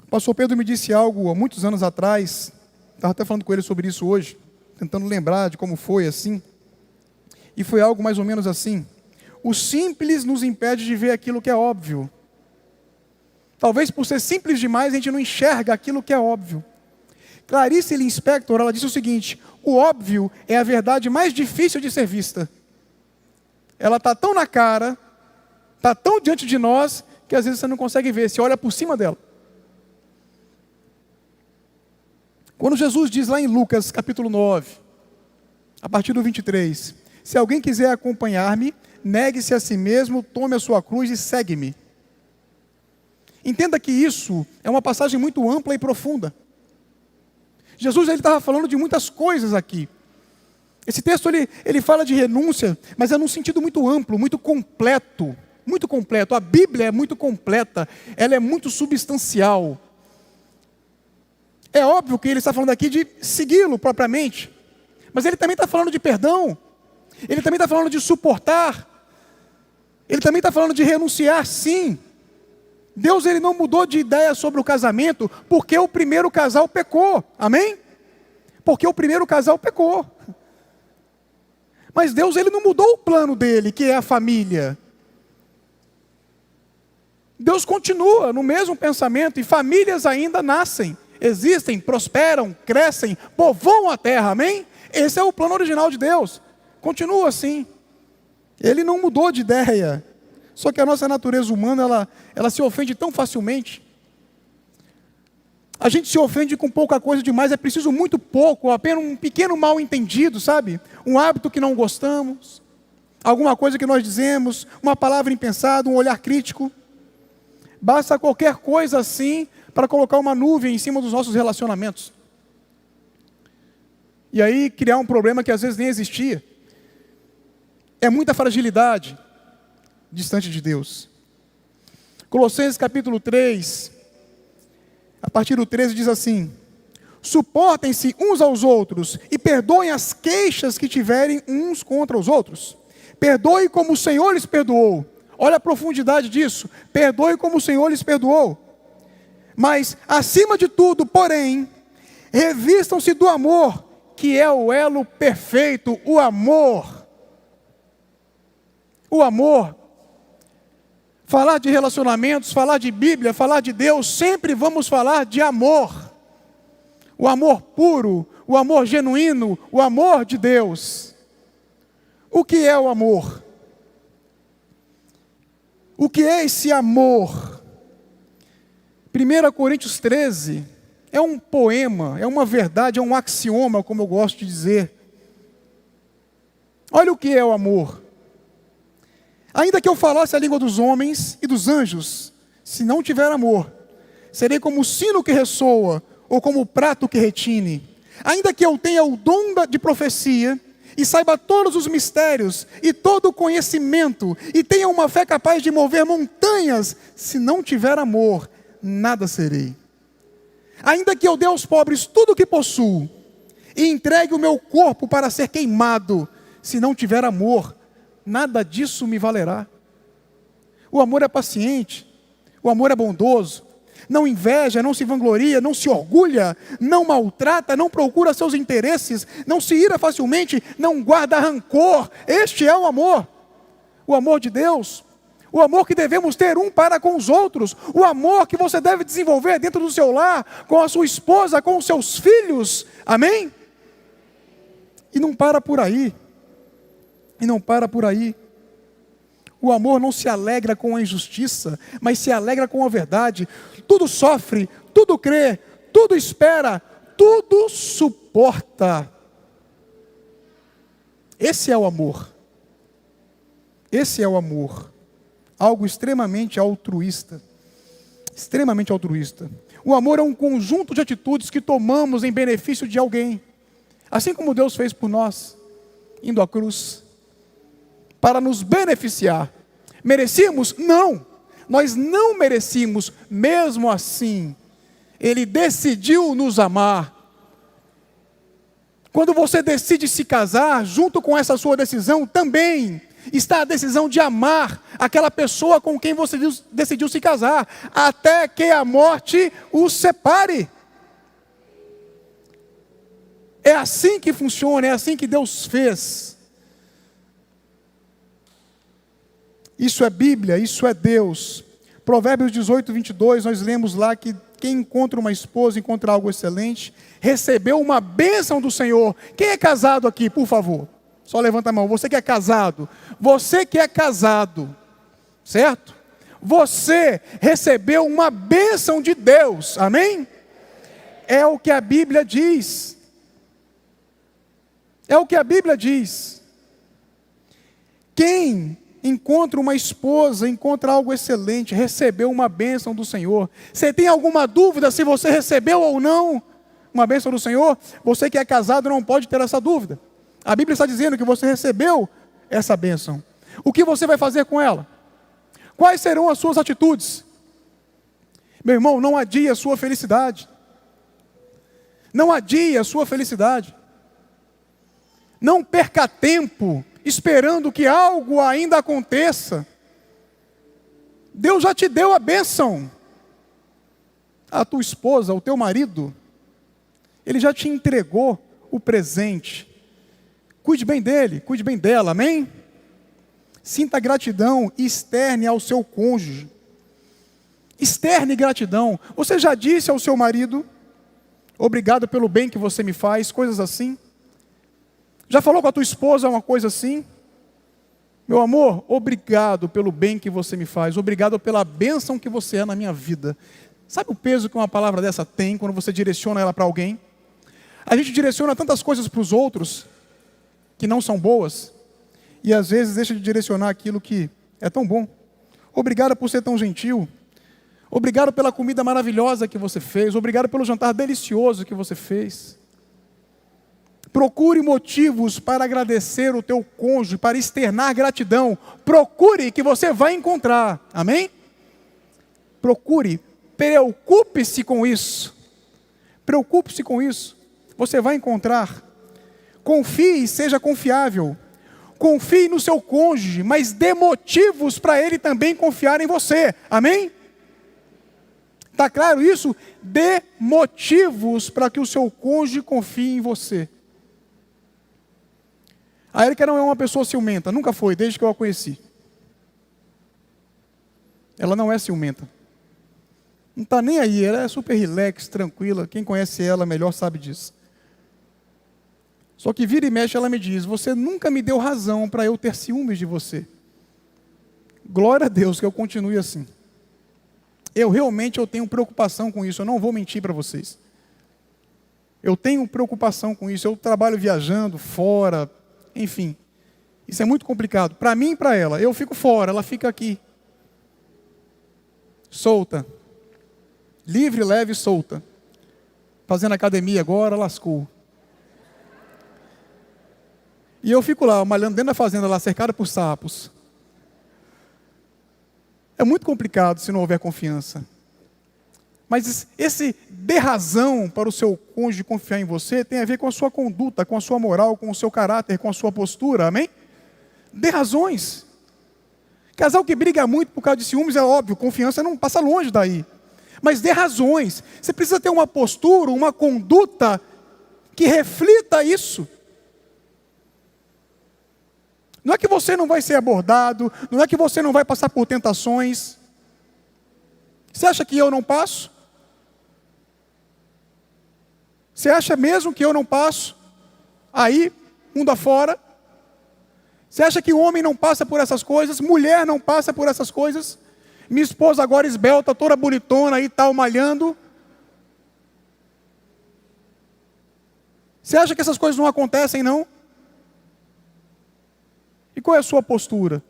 O pastor Pedro me disse algo há muitos anos atrás, estava até falando com ele sobre isso hoje, tentando lembrar de como foi assim. E foi algo mais ou menos assim. O simples nos impede de ver aquilo que é óbvio. Talvez por ser simples demais, a gente não enxerga aquilo que é óbvio. Clarice Lispector, ela disse o seguinte: o óbvio é a verdade mais difícil de ser vista. Ela está tão na cara, está tão diante de nós, que às vezes você não consegue ver, você olha por cima dela. Quando Jesus diz lá em Lucas capítulo 9, a partir do 23, se alguém quiser acompanhar-me, negue-se a si mesmo, tome a sua cruz e segue-me. Entenda que isso é uma passagem muito ampla e profunda. Jesus estava falando de muitas coisas aqui. Esse texto ele fala de renúncia, mas é num sentido muito amplo, muito completo. Muito completo. A Bíblia é muito completa, ela é muito substancial. É óbvio que ele está falando aqui de segui-lo propriamente, mas ele também está falando de perdão, ele também está falando de suportar, ele também está falando de renunciar, sim. Deus ele não mudou de ideia sobre o casamento porque o primeiro casal pecou, amém? Porque o primeiro casal pecou. Mas Deus ele não mudou o plano dele, que é a família. Deus continua no mesmo pensamento e famílias ainda nascem, existem, prosperam, crescem, povoam a terra, amém? Esse é o plano original de Deus, continua assim. Ele não mudou de ideia. Só que a nossa natureza humana, ela se ofende tão facilmente. A gente se ofende com pouca coisa demais, é preciso muito pouco, apenas um pequeno mal entendido, sabe? Um hábito que não gostamos, alguma coisa que nós dizemos, uma palavra impensada, um olhar crítico. Basta qualquer coisa assim para colocar uma nuvem em cima dos nossos relacionamentos. E aí criar um problema que às vezes nem existia. É muita fragilidade distante de Deus. Colossenses capítulo 3, a partir do 13 diz assim: suportem-se uns aos outros e perdoem as queixas que tiverem uns contra os outros. Perdoe como o Senhor lhes perdoou. Olha a profundidade disso. Perdoe como o Senhor lhes perdoou. Mas, acima de tudo, porém, revistam-se do amor, que é o elo perfeito, o amor. O amor. Falar de relacionamentos, falar de Bíblia, falar de Deus, sempre vamos falar de amor. O amor puro, o amor genuíno, o amor de Deus. O que é o amor? O que é esse amor? 1 Coríntios 13 é um poema, é uma verdade, é um axioma, como eu gosto de dizer. Olha o que é o amor. Ainda que eu falasse a língua dos homens e dos anjos, se não tiver amor, serei como o sino que ressoa, ou como o prato que retine. Ainda que eu tenha o dom de profecia, e saiba todos os mistérios, e todo o conhecimento, e tenha uma fé capaz de mover montanhas, se não tiver amor, nada serei. Ainda que eu dê aos pobres tudo o que possuo, e entregue o meu corpo para ser queimado, se não tiver amor, nada disso me valerá. O amor é paciente, o amor é bondoso, não inveja, não se vangloria, não se orgulha, não maltrata, não procura seus interesses, não se ira facilmente, não guarda rancor. Este é o amor de Deus, o amor que devemos ter um para com os outros, o amor que você deve desenvolver dentro do seu lar, com a sua esposa, com os seus filhos, amém? E não para por aí, O amor não se alegra com a injustiça, mas se alegra com a verdade. Tudo sofre, tudo crê, tudo espera, tudo suporta. Esse é o amor. Esse é o amor. Algo extremamente altruísta. Extremamente altruísta. O amor é um conjunto de atitudes que tomamos em benefício de alguém. Assim como Deus fez por nós, indo à cruz, para nos beneficiar. Merecíamos? Não. Nós não merecíamos, mesmo assim, Ele decidiu nos amar. Quando você decide se casar, junto com essa sua decisão, também está a decisão de amar aquela pessoa com quem você decidiu se casar, até que a morte os separe. É assim que funciona, é assim que Deus fez. Isso é Bíblia, isso é Deus. Provérbios 18, 22, nós lemos lá que quem encontra uma esposa, encontra algo excelente, recebeu uma bênção do Senhor. Quem é casado aqui, por favor? Só levanta a mão. Você que é casado. Você que é casado, certo? Você recebeu uma bênção de Deus, amém? É o que a Bíblia diz. É o que a Bíblia diz. Quem encontra uma esposa, encontra algo excelente, recebeu uma bênção do Senhor. Você tem alguma dúvida se você recebeu ou não uma bênção do Senhor? Você que é casado não pode ter essa dúvida. A Bíblia está dizendo que você recebeu essa bênção. O que você vai fazer com ela? Quais serão as suas atitudes? Meu irmão, não adie a sua felicidade. Não adie a sua felicidade. Não perca tempo esperando que algo ainda aconteça. Deus já te deu a bênção. A tua esposa, o teu marido, ele já te entregou o presente. Cuide bem dele, cuide bem dela, amém? Sinta gratidão e externe ao seu cônjuge. Externe gratidão. Você já disse ao seu marido, obrigado pelo bem que você me faz, coisas assim? Já falou com a tua esposa uma coisa assim? Meu amor, obrigado pelo bem que você me faz, obrigado pela bênção que você é na minha vida. Sabe o peso que uma palavra dessa tem quando você direciona ela para alguém? A gente direciona tantas coisas para os outros que não são boas, e às vezes deixa de direcionar aquilo que é tão bom. Obrigado por ser tão gentil, obrigado pela comida maravilhosa que você fez, obrigado pelo jantar delicioso que você fez. Procure motivos para agradecer o teu cônjuge, para externar gratidão. Procure, que você vai encontrar, amém? Procure, preocupe-se com isso. Preocupe-se com isso, você vai encontrar. Confie e seja confiável. Confie no seu cônjuge, mas dê motivos para ele também confiar em você. Amém? Está claro isso? Dê motivos para que o seu cônjuge confie em você. A Érica não é uma pessoa ciumenta, nunca foi, desde que eu a conheci. Ela não é ciumenta. Não está nem aí, ela é super relax, tranquila. Quem conhece ela melhor sabe disso. Só que vira e mexe ela me diz, você nunca me deu razão para eu ter ciúmes de você. Glória a Deus que eu continue assim. Eu tenho preocupação com isso, eu não vou mentir para vocês. Eu tenho preocupação com isso, eu trabalho viajando, fora, enfim. Isso é muito complicado. Para mim e para ela. Eu fico fora, ela fica aqui. Solta. Livre, leve e solta. Fazendo academia agora, lascou. E eu fico lá, malhando dentro da fazenda, lá cercado por sapos. É muito complicado se não houver confiança. Mas esse dê razão para o seu cônjuge confiar em você tem a ver com a sua conduta, com a sua moral, com o seu caráter, com a sua postura, amém? Dê razões. Casal que briga muito por causa de ciúmes, é óbvio, confiança não passa longe daí. Mas dê razões. Você precisa ter uma postura, uma conduta que reflita isso. Não é que você não vai ser abordado, não é que você não vai passar por tentações. Você acha que eu não passo? Você acha mesmo que eu não passo? Aí, mundo afora. Você acha que o homem não passa por essas coisas? Mulher não passa por essas coisas? Minha esposa agora esbelta, toda bonitona aí, tal, malhando. Você acha que essas coisas não acontecem, não? E qual é a sua postura?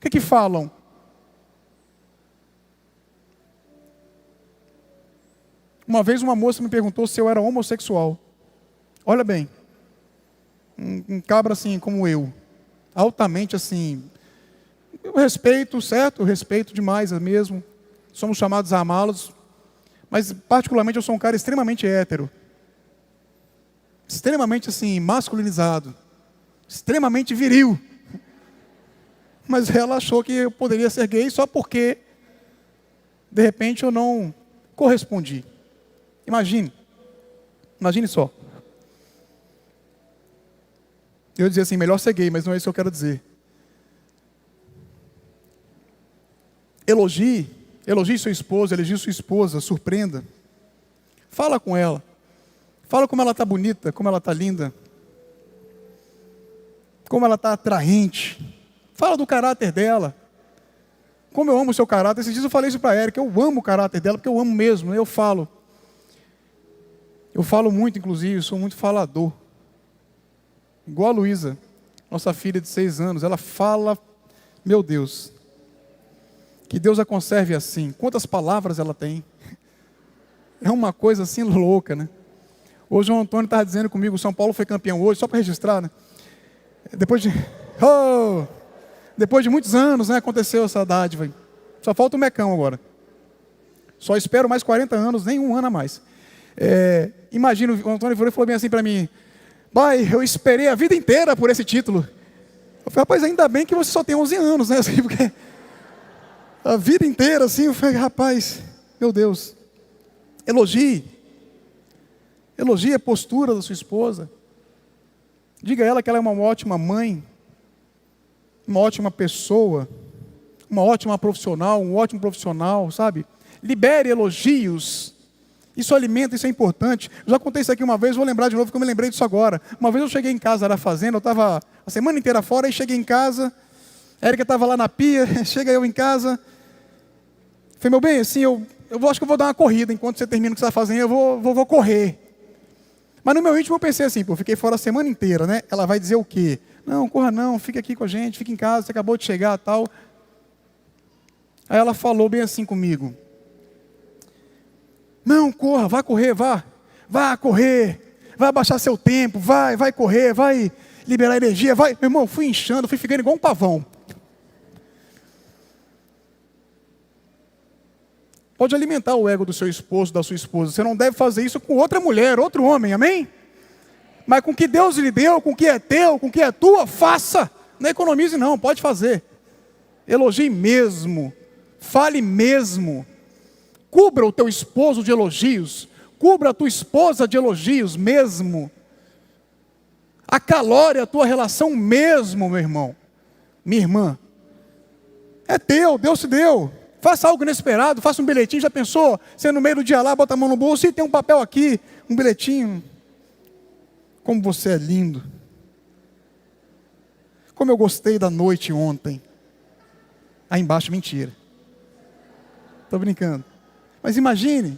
O que falam? Uma vez uma moça me perguntou se eu era homossexual. Olha bem, um cabra assim como eu, altamente assim, eu respeito, certo? Eu respeito demais mesmo. Somos chamados a amá-los, mas particularmente eu sou um cara extremamente hétero. Extremamente assim, masculinizado. Extremamente viril. Mas ela achou que eu poderia ser gay só porque, de repente, eu não correspondi. Imagine só. Eu dizia assim, melhor ser gay, mas não é isso que eu quero dizer. Elogie sua esposa, elogie sua esposa, surpreenda. Fala com ela. Fala como ela está bonita, como ela está linda. Como ela está atraente. Fala do caráter dela. Como eu amo o seu caráter. Esses dias eu falei isso para a Érica. Eu amo o caráter dela, porque eu amo mesmo. Eu falo. Eu falo muito, inclusive. Sou muito falador. Igual a Luísa, nossa filha de 6 anos. Ela fala, meu Deus. Que Deus a conserve assim. Quantas palavras ela tem. É uma coisa assim louca, né? Hoje o João Antônio estava dizendo comigo, o São Paulo foi campeão hoje, só para registrar, né? Depois de muitos anos, né, aconteceu essa dádiva. Só falta o Mecão agora. Só espero mais 40 anos, nem um ano a mais. Imagina, o Antônio falou bem assim para mim, pai, eu esperei a vida inteira por esse título. Eu falei, rapaz, ainda bem que você só tem 11 anos, né? Assim, porque a vida inteira, assim, eu falei, rapaz, meu Deus. Elogie a postura da sua esposa. Diga a ela que ela é uma ótima mãe, uma ótima pessoa, uma ótima profissional, um ótimo profissional, sabe? Libere elogios. Isso alimenta, isso é importante. Eu já contei isso aqui uma vez, vou lembrar de novo, porque eu me lembrei disso agora. Uma vez eu cheguei em casa da fazenda, eu estava a semana inteira fora, e cheguei em casa, a Érica estava lá na pia, chega eu em casa. Falei, meu bem, assim, eu acho que eu vou dar uma corrida, enquanto você termina o que você está fazendo, eu vou correr. Mas no meu íntimo eu pensei assim, fiquei fora a semana inteira, né? Ela vai dizer o quê? Não, corra não, fica aqui com a gente, fica em casa, você acabou de chegar e tal. Aí ela falou bem assim comigo. Não, corra, vai correr, vá correr, vai abaixar seu tempo, vai correr, vai liberar energia, vai. Meu irmão, fui inchando, fui ficando igual um pavão. Pode alimentar o ego do seu esposo, da sua esposa. Você não deve fazer isso com outra mulher, outro homem, amém? Mas com o que Deus lhe deu, com o que é teu, com o que é tua, faça. Não economize não, pode fazer. Elogie mesmo, fale mesmo. Cubra o teu esposo de elogios, cubra a tua esposa de elogios mesmo. Acalore a tua relação mesmo, meu irmão, minha irmã. É teu, Deus te deu. Faça algo inesperado, faça um bilhetinho, já pensou? Você no meio do dia lá, bota a mão no bolso e tem um papel aqui, um bilhetinho. Como você é lindo. Como eu gostei da noite ontem. Aí embaixo, mentira. Estou brincando. Mas imagine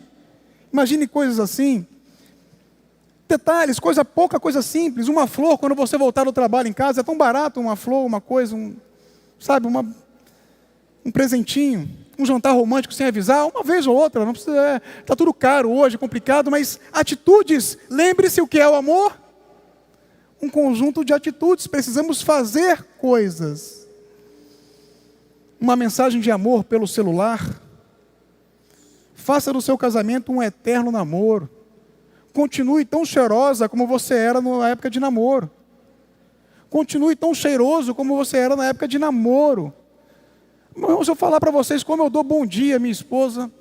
coisas assim. Detalhes, coisa pouca, coisa simples. Uma flor, quando você voltar do trabalho em casa, é tão barato uma flor, uma coisa, sabe, um presentinho, um jantar romântico sem avisar, uma vez ou outra, não precisa, está tudo caro hoje, complicado, mas atitudes, lembre-se o que é o amor? Um conjunto de atitudes, precisamos fazer coisas. Uma mensagem de amor pelo celular. Faça do seu casamento um eterno namoro. Continue tão cheirosa como você era na época de namoro. Continue tão cheiroso como você era na época de namoro. Irmão, se eu falar para vocês como eu dou bom dia à minha esposa,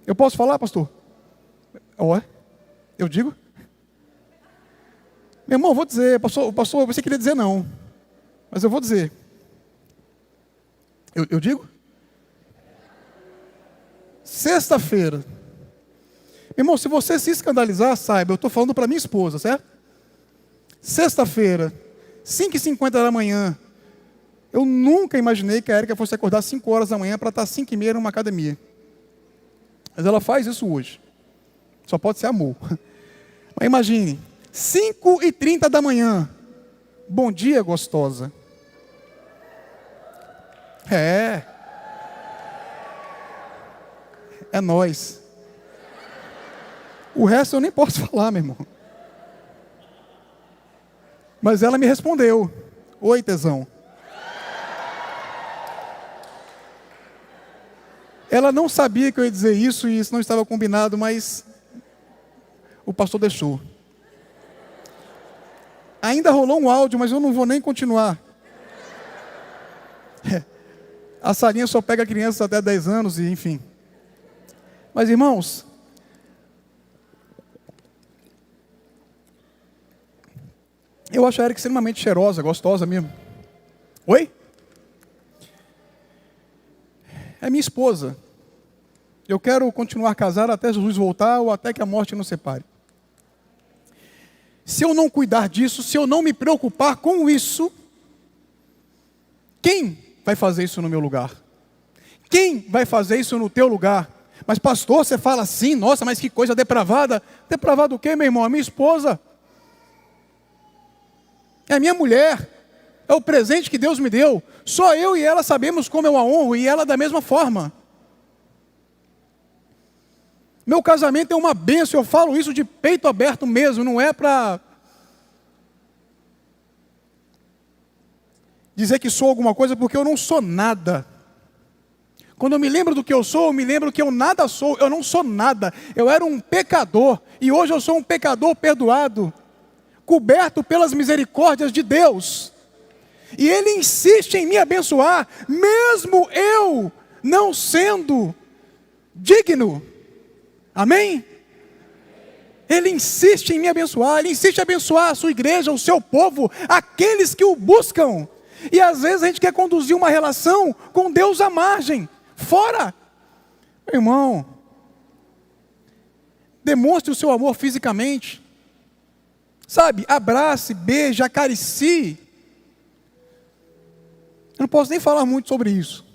eu posso falar, pastor? Eu digo? Meu irmão, eu vou dizer, pastor, você queria dizer não, mas eu vou dizer. Eu digo? Sexta-feira. Irmão, se você se escandalizar, saiba, eu estou falando para minha esposa, certo? Sexta-feira, 5h50 da manhã, eu nunca imaginei que a Érica fosse acordar 5 horas da manhã para estar 5h30 numa academia. Mas ela faz isso hoje. Só pode ser amor. Mas imagine, 5h30 da manhã. Bom dia, gostosa. É nóis. O resto eu nem posso falar, meu irmão. Mas ela me respondeu. Oi, tesão. Ela não sabia que eu ia dizer isso e isso não estava combinado, mas o pastor deixou. Ainda rolou um áudio, mas eu não vou nem continuar. A salinha só pega crianças até 10 anos e enfim. Mas irmãos, eu acho a Érica extremamente cheirosa, gostosa mesmo. Oi? É minha esposa. Eu quero continuar casado até Jesus voltar ou até que a morte nos separe. Se eu não cuidar disso, se eu não me preocupar com isso, quem vai fazer isso no meu lugar? Quem vai fazer isso no teu lugar? Mas pastor, você fala assim, nossa, mas que coisa depravada. Depravada o quê, meu irmão? A minha esposa. É a minha mulher. É o presente que Deus me deu. Só eu e ela sabemos como eu a honro e ela da mesma forma. Meu casamento é uma bênção, eu falo isso de peito aberto mesmo, não é para dizer que sou alguma coisa, porque eu não sou nada. Quando eu me lembro do que eu sou, eu me lembro que eu nada sou, eu não sou nada. Eu era um pecador, e hoje eu sou um pecador perdoado, coberto pelas misericórdias de Deus. E Ele insiste em me abençoar, mesmo eu não sendo digno. Amém? Ele insiste em me abençoar, Ele insiste em abençoar a sua igreja, o seu povo, aqueles que o buscam. E às vezes a gente quer conduzir uma relação com Deus à margem, fora. Meu irmão, demonstre o seu amor fisicamente. Sabe, abrace, beije, acaricie. Eu não posso nem falar muito sobre isso.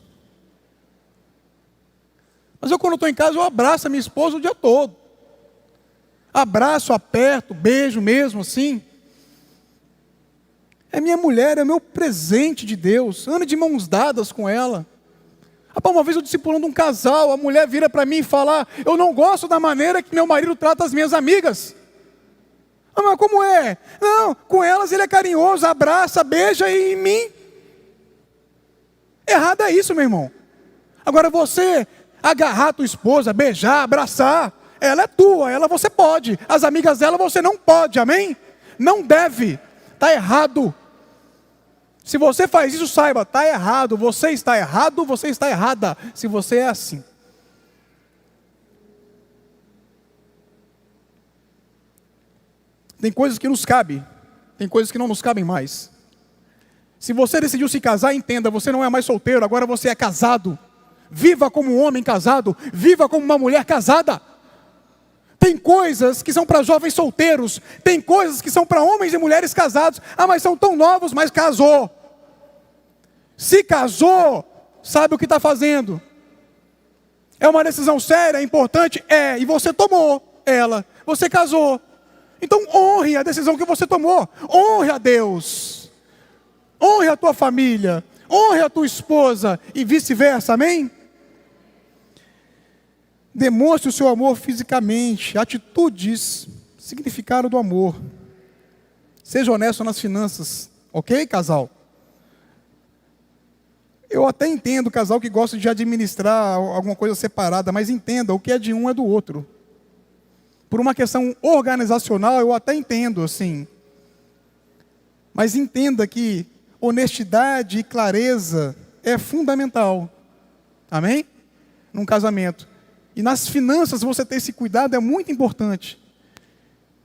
Mas eu, quando estou em casa, eu abraço a minha esposa o dia todo. Abraço, aperto, beijo mesmo, assim. É minha mulher, é meu presente de Deus. Ando de mãos dadas com ela. Rapaz, uma vez eu discipulando um casal, a mulher vira para mim e fala: eu não gosto da maneira que meu marido trata as minhas amigas. Ah, mas como é? Não, com elas ele é carinhoso, abraça, beija, e em mim? Errado é isso, meu irmão. Agora você agarrar a tua esposa, beijar, abraçar, ela é tua, ela você pode. As amigas dela você não pode, amém? Não deve, está errado. Se você faz isso, saiba, está errado. Você está errado, você está errada, se você é assim. Tem coisas que nos cabem, tem coisas que não nos cabem mais. Se você decidiu se casar, entenda, você não é mais solteiro, agora você é casado. Viva como um homem casado, viva como uma mulher casada. Tem coisas que são para jovens solteiros, tem coisas que são para homens e mulheres casados. Ah, mas são tão novos, mas casou. Se casou, sabe o que está fazendo. É uma decisão séria, importante? É, e você tomou ela, você casou. Então honre a decisão que você tomou. Honre a Deus. Honre a tua família. Honre a tua esposa e vice-versa, amém? Demonstre o seu amor fisicamente. Atitudes, significado do amor. Seja honesto nas finanças, ok, casal? Eu até entendo o casal que gosta de administrar alguma coisa separada, mas entenda, o que é de um é do outro. Por uma questão organizacional, eu até entendo, assim. Mas entenda que honestidade e clareza é fundamental. Amém? Num casamento. E nas finanças, você ter esse cuidado é muito importante.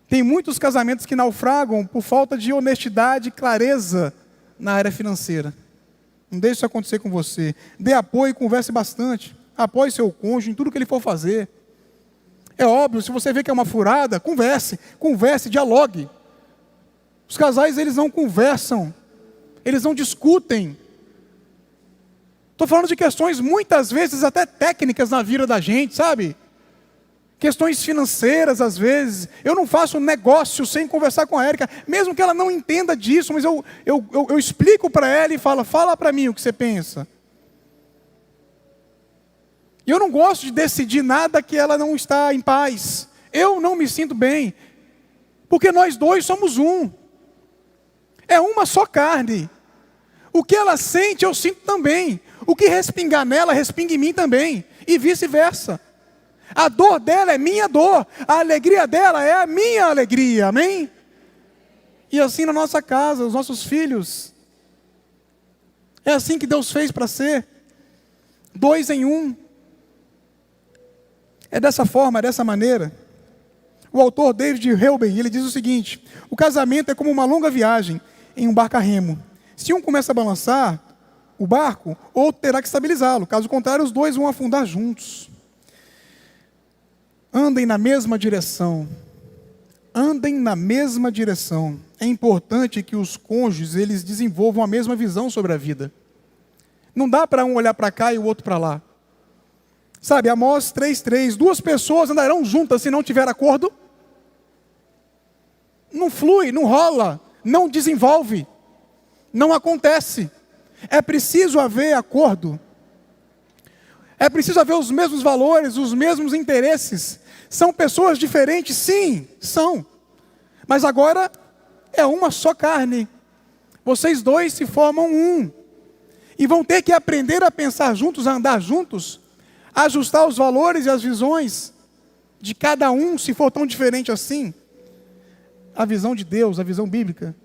Tem muitos casamentos que naufragam por falta de honestidade e clareza na área financeira. Não deixe isso acontecer com você. Dê apoio e converse bastante. Apoie seu cônjuge em tudo que ele for fazer. É óbvio, se você vê que é uma furada, converse, dialogue. Os casais, eles não conversam, eles não discutem. Estou falando de questões muitas vezes até técnicas na vida da gente, sabe? Questões financeiras, às vezes. Eu não faço negócio sem conversar com a Érica, mesmo que ela não entenda disso, mas eu explico para ela e fala para mim o que você pensa. E eu não gosto de decidir nada que ela não está em paz. Eu não me sinto bem, porque nós dois somos um. É uma só carne. O que ela sente, eu sinto também. O que respingar nela, respinga em mim também. E vice-versa. A dor dela é minha dor. A alegria dela é a minha alegria. Amém? E assim na nossa casa, os nossos filhos. É assim que Deus fez para ser. 2 em 1. É dessa forma, é dessa maneira. O autor David Helben, ele diz o seguinte: o casamento é como uma longa viagem em um barco a remo. Se um começa a balançar o barco, outro terá que estabilizá-lo. Caso contrário, os dois vão afundar juntos. Andem na mesma direção. Andem na mesma direção. É importante que os cônjuges, eles desenvolvam a mesma visão sobre a vida. Não dá para um olhar para cá e o outro para lá. Sabe, Amós 3:3, 2 pessoas andarão juntas se não tiver acordo? Não flui, não rola, não desenvolve, não acontece. É preciso haver acordo. É preciso haver os mesmos valores, os mesmos interesses. São pessoas diferentes? Sim, são. Mas agora é uma só carne. Vocês dois se formam um. E vão ter que aprender a pensar juntos, a andar juntos, a ajustar os valores e as visões de cada um, se for tão diferente assim. A visão de Deus, a visão bíblica,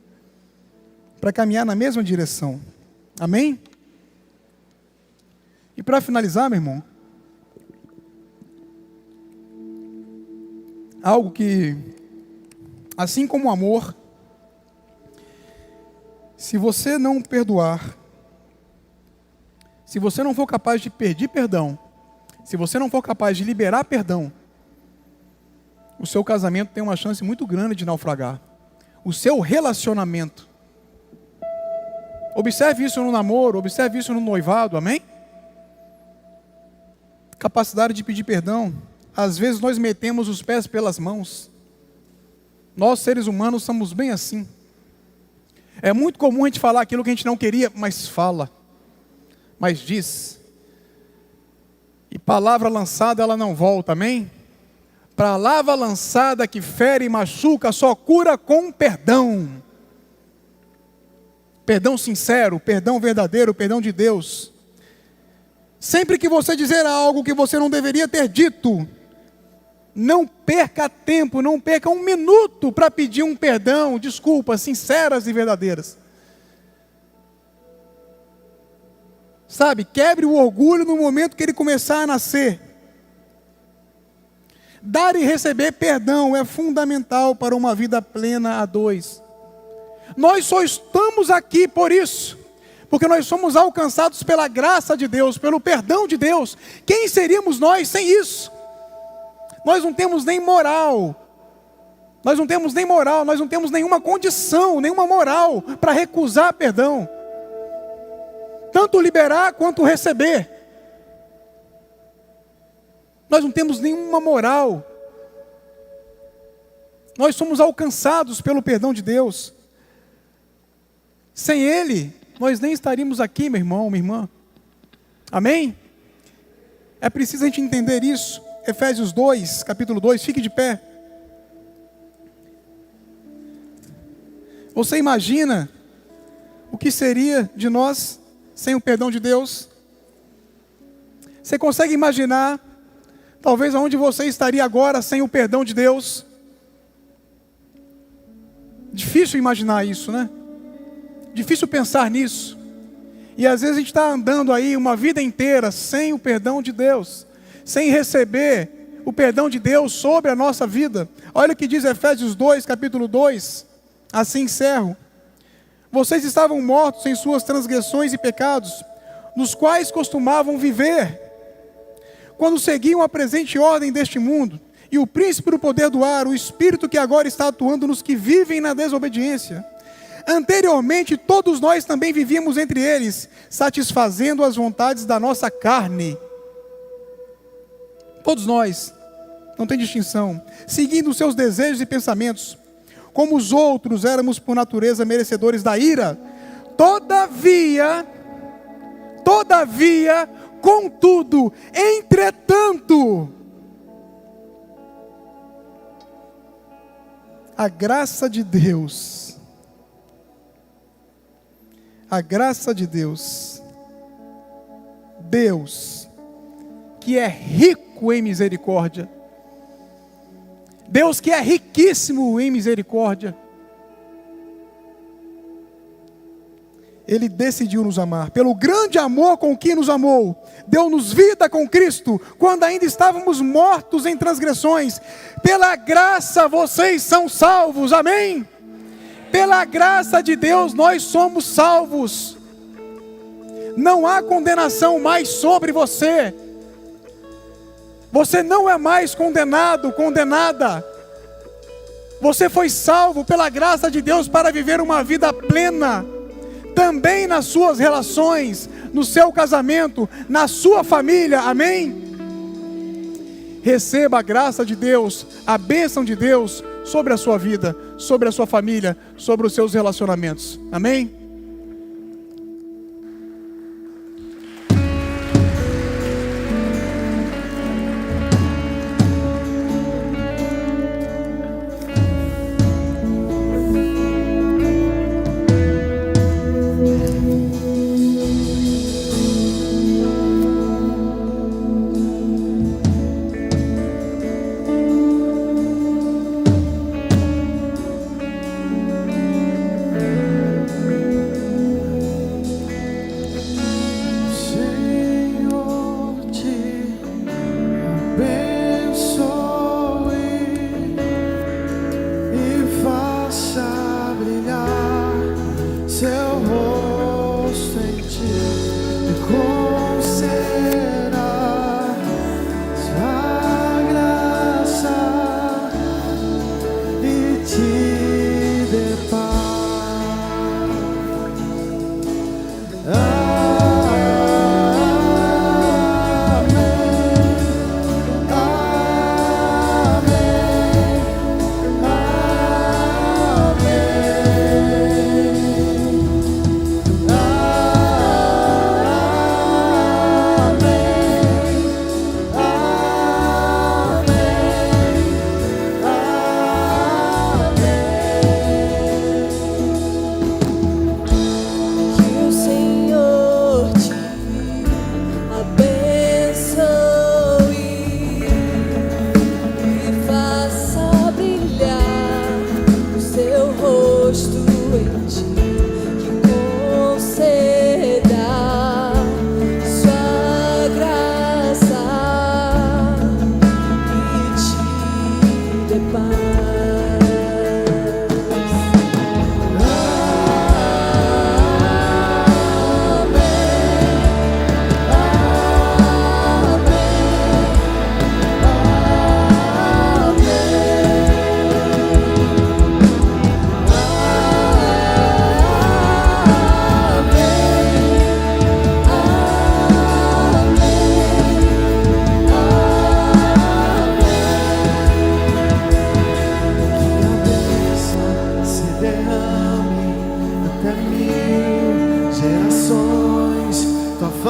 para caminhar na mesma direção. Amém? E para finalizar, meu irmão, algo que, assim como o amor, se você não perdoar, se você não for capaz de pedir perdão, se você não for capaz de liberar perdão, o seu casamento tem uma chance muito grande de naufragar. O seu relacionamento. Observe isso no namoro, observe isso no noivado, amém? Capacidade de pedir perdão. Às vezes nós metemos os pés pelas mãos. Nós, seres humanos, somos bem assim. É muito comum a gente falar aquilo que a gente não queria, mas fala. Mas diz. E palavra lançada, ela não volta, amém? Palavra lançada que fere e machuca, só cura com perdão. Perdão sincero, perdão verdadeiro, perdão de Deus. Sempre que você dizer algo que você não deveria ter dito, não perca tempo, não perca 1 minuto para pedir um perdão, desculpas sinceras e verdadeiras. Sabe, quebre o orgulho no momento que ele começar a nascer. Dar e receber perdão é fundamental para uma vida plena a dois. Nós só estamos aqui por isso, porque nós somos alcançados pela graça de Deus, pelo perdão de Deus. Quem seríamos nós sem isso? Nós não temos nem moral, nós não temos nenhuma condição, nenhuma moral para recusar perdão. Tanto liberar quanto receber. Nós não temos nenhuma moral. Nós somos alcançados pelo perdão de Deus. Sem Ele, nós nem estaríamos aqui, meu irmão, minha irmã. Amém? É preciso a gente entender isso. Efésios 2, capítulo 2, fique de pé. Você imagina o que seria de nós sem o perdão de Deus? Você consegue imaginar, talvez, aonde você estaria agora sem o perdão de Deus? Difícil imaginar isso, né? Difícil pensar nisso. E às vezes a gente está andando aí uma vida inteira sem o perdão de Deus, sem receber o perdão de Deus sobre a nossa vida. Olha o que diz Efésios 2, capítulo 2, assim encerro. Vocês estavam mortos em suas transgressões e pecados, nos quais costumavam viver, quando seguiam a presente ordem deste mundo, e o príncipe do poder do ar, o espírito que agora está atuando nos que vivem na desobediência. Anteriormente, todos nós também vivíamos entre eles, satisfazendo as vontades da nossa carne. Todos nós, não tem distinção, seguindo os seus desejos e pensamentos. Como os outros, éramos por natureza merecedores da ira. Todavia, contudo, entretanto, a graça de Deus, Deus, que é rico em misericórdia, Deus que é riquíssimo em misericórdia, Ele decidiu nos amar, pelo grande amor com que nos amou, deu-nos vida com Cristo, quando ainda estávamos mortos em transgressões. Pela graça vocês são salvos, amém? Pela graça de Deus nós somos salvos. Não há condenação mais sobre você. Você não é mais condenado, condenada. Você foi salvo pela graça de Deus para viver uma vida plena, também nas suas relações, no seu casamento, na sua família, amém? Receba a graça de Deus, a bênção de Deus sobre a sua vida, sobre a sua família, sobre os seus relacionamentos, amém?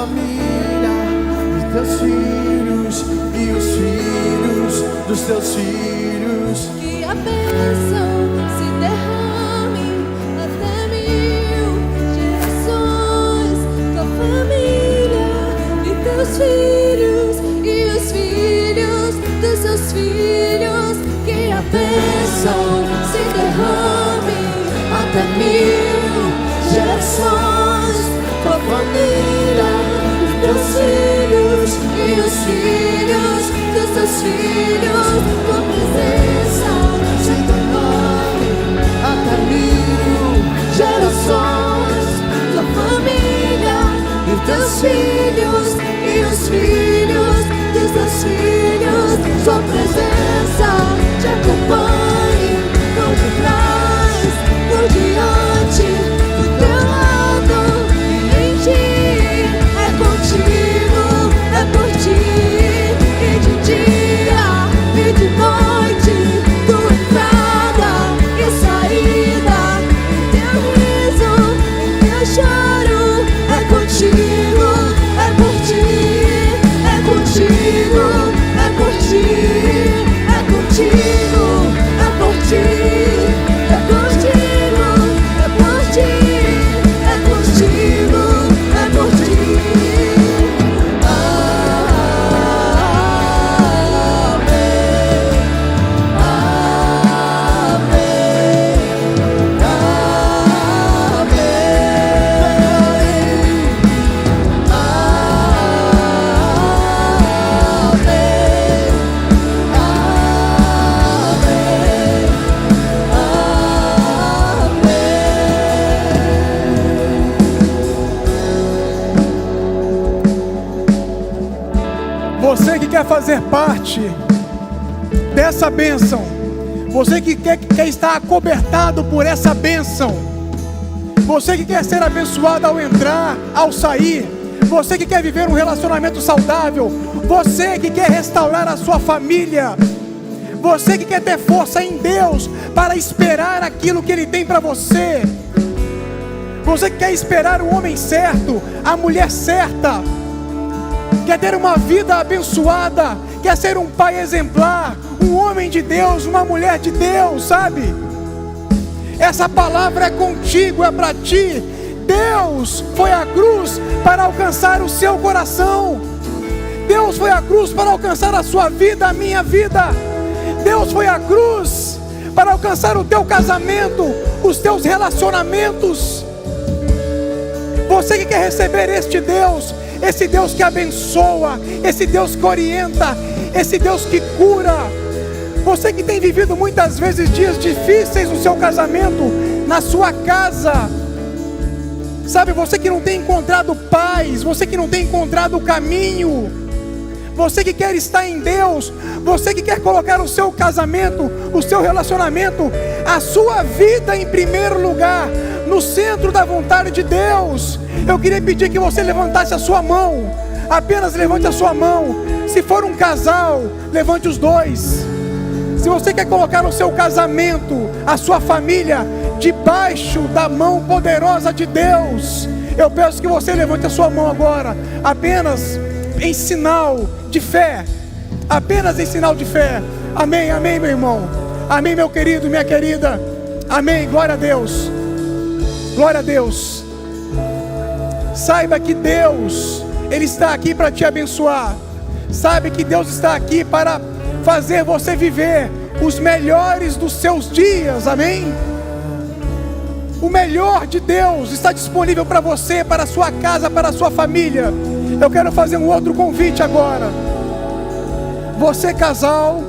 família, e teus filhos e os filhos dos teus filhos. Que a bênção se derrame até 1000 gerações. Tua família e teus filhos e os filhos dos seus filhos. Que a bênção se derrame até 1000 gerações. Tua família e teus filhos e os filhos dos teus filhos. Tua presença se derrame até 1000 gerações. Tua família e teus filhos e os filhos dos teus filhos. Sua presença te acompanhe por detrás, por diante, do teu lado e em ti. É contigo, é por ti, e de dia e de noite, tua entrada e saída, e teu riso e teu choro. É contigo, é por ti, é contigo, é por ti, é contigo, é por ti, é contigo, é por ti, é contigo, é por ti. Você que quer fazer parte dessa bênção, você que quer estar acobertado por essa bênção, você que quer ser abençoado ao entrar, ao sair, você que quer viver um relacionamento saudável, você que quer restaurar a sua família, você que quer ter força em Deus para esperar aquilo que Ele tem para você, você que quer esperar o homem certo, a mulher certa, quer ter uma vida abençoada, quer ser um pai exemplar, um homem de Deus, uma mulher de Deus, sabe? Essa palavra é contigo, é para ti. Deus foi à cruz para alcançar o seu coração. Deus foi à cruz para alcançar a sua vida, a minha vida. Deus foi à cruz para alcançar o teu casamento, os teus relacionamentos. Você que quer receber este Deus, esse Deus que abençoa, esse Deus que orienta, esse Deus que cura. Você que tem vivido muitas vezes dias difíceis no seu casamento, na sua casa, sabe, você que não tem encontrado paz, você que não tem encontrado o caminho, você que quer estar em Deus, você que quer colocar o seu casamento, o seu relacionamento, a sua vida em primeiro lugar, no centro da vontade de Deus, eu queria pedir que você levantasse a sua mão. Apenas levante a sua mão. Se for um casal, levante os dois. Se você quer colocar o seu casamento, a sua família, debaixo da mão poderosa de Deus, eu peço que você levante a sua mão agora, apenas em sinal de fé. Apenas em sinal de fé. Amém, amém, meu irmão. Amém, meu querido, minha querida. Amém, glória a Deus. Glória a Deus. Saiba que Deus, Ele está aqui para te abençoar. Sabe que Deus está aqui para fazer você viver os melhores dos seus dias, amém? O melhor de Deus está disponível para você, para a sua casa, para a sua família. Eu quero fazer um outro convite agora. Você, casal,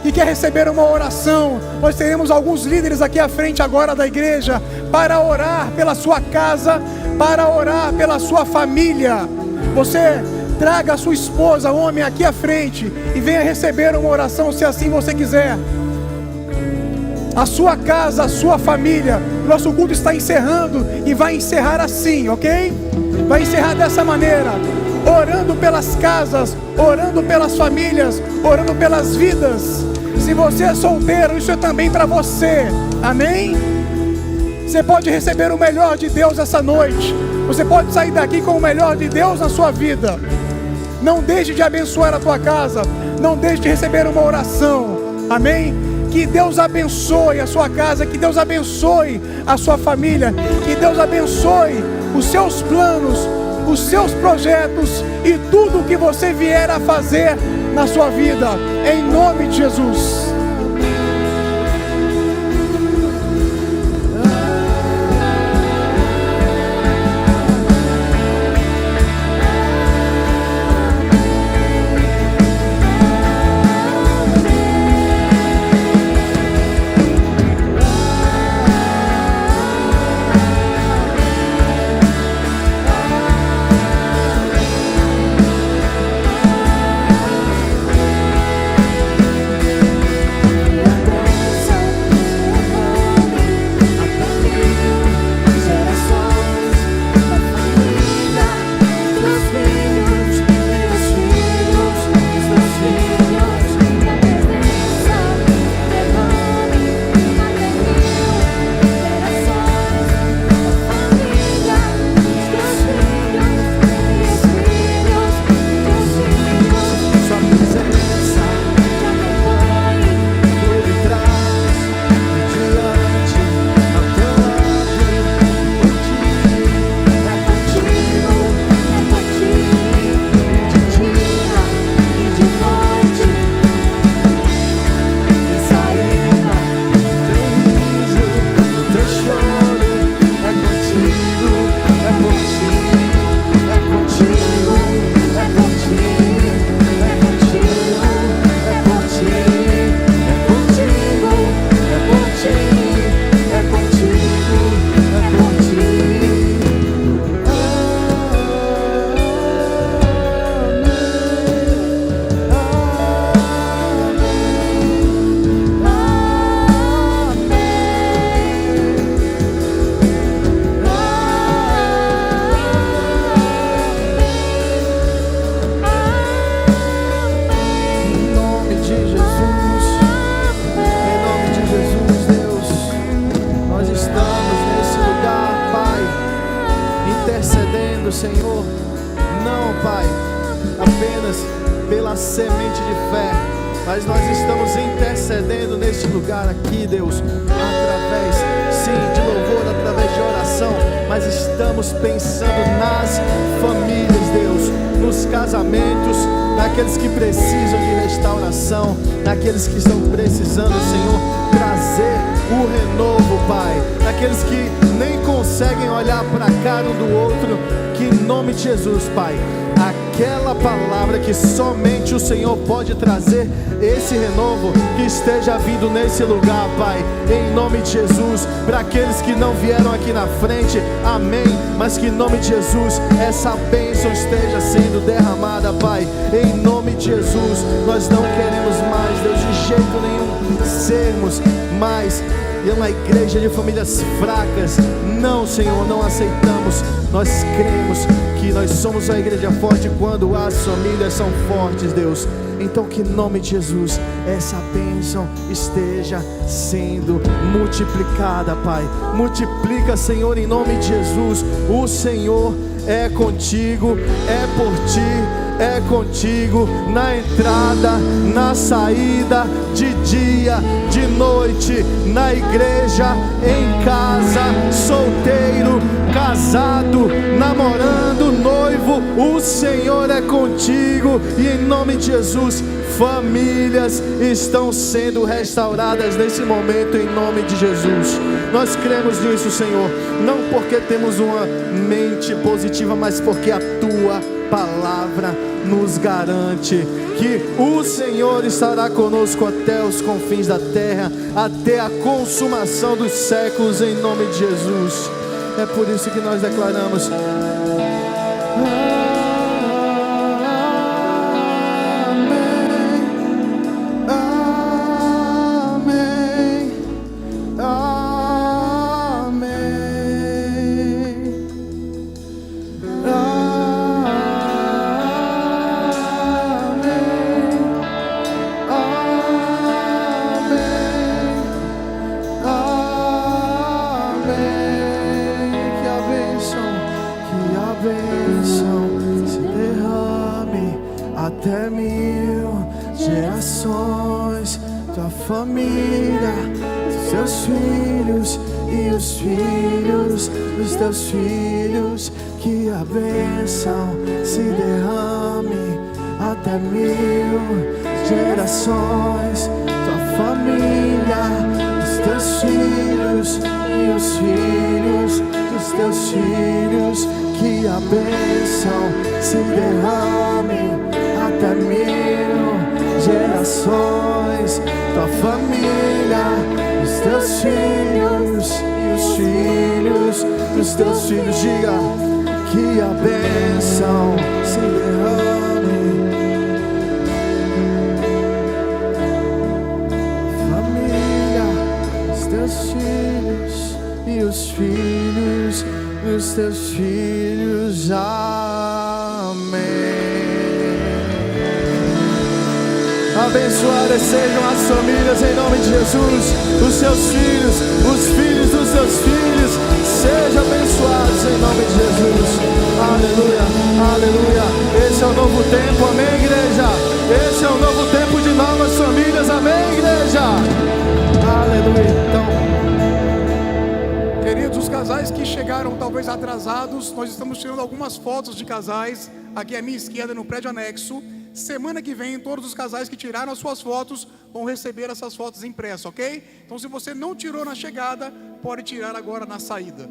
que quer receber uma oração, nós teremos alguns líderes aqui à frente agora da igreja, para orar pela sua casa, para orar pela sua família. Você traga a sua esposa, homem, aqui à frente e venha receber uma oração, se assim você quiser. A sua casa, a sua família. Nosso culto está encerrando e vai encerrar assim, ok? Vai encerrar dessa maneira, orando pelas casas, orando pelas famílias, orando pelas vidas. Se você é solteiro, isso é também para você, amém? Você pode receber o melhor de Deus essa noite. Você pode sair daqui com o melhor de Deus na sua vida. Não deixe de abençoar a tua casa. Não deixe de receber uma oração. Amém? Que Deus abençoe a sua casa. Que Deus abençoe a sua família. Que Deus abençoe os seus planos, os seus projetos e tudo o que você vier a fazer na sua vida. Em nome de Jesus. Senhor, não, Pai, apenas pela semente de fé, mas nós estamos intercedendo neste lugar aqui, Deus, através, sim, de louvor, através de oração, mas estamos pensando nas famílias, Deus, nos casamentos, naqueles que precisam de restauração, naqueles que estão precisando, Senhor, trazer o renovo, Pai, naqueles que nem conseguem olhar para a cara um do outro, que em nome de Jesus, Pai, aquela palavra que somente o Senhor pode trazer, esse renovo que esteja vindo nesse lugar, Pai, em nome de Jesus, para aqueles que não vieram aqui na frente, amém, mas que em nome de Jesus, essa bênção esteja sendo derramada, Pai, em nome de Jesus. Nós não queremos mais, Deus, de jeito nenhum, sermos mais uma igreja de famílias fracas. Não, Senhor, não aceitamos. Nós cremos que nós somos uma igreja forte quando as famílias são fortes, Deus. Então que em nome de Jesus essa bênção esteja sendo multiplicada, Pai. Multiplica, Senhor, em nome de Jesus. O Senhor é contigo, é por ti, é contigo, na entrada, na saída, de dia, de noite, na igreja, em casa, solteiro, casado, namorando, noivo, o Senhor é contigo, e em nome de Jesus, famílias estão sendo restauradas nesse momento, em nome de Jesus. Nós cremos nisso, Senhor, não porque temos uma mente positiva, mas porque a Tua palavra nos garante que o Senhor estará conosco até os confins da terra, até a consumação dos séculos, em nome de Jesus. É por isso que nós declaramos: Amém. família, os teus filhos e os filhos dos teus filhos. Que a bênção se derrame até 1000 gerações. Tua família, os teus filhos e os filhos dos teus filhos. Que a bênção se derrame até 1000 gerações. Tua família, os teus filhos e os filhos dos teus filhos. Diga que a bênção se derrame. Família, os teus filhos e os filhos dos teus filhos. Amém. Abençoadas sejam as famílias em nome de Jesus. Os seus filhos, os filhos dos seus filhos, sejam abençoados em nome de Jesus. Aleluia, aleluia. Esse é o novo tempo, amém, igreja? Esse é o novo tempo de novas famílias, amém, igreja? Aleluia. Então, queridos, os casais que chegaram talvez atrasados, nós estamos tirando algumas fotos de casais aqui à minha esquerda no prédio anexo. Semana que vem, todos os casais que tiraram as suas fotos vão receber essas fotos impressas, ok? Então, se você não tirou na chegada, pode tirar agora na saída.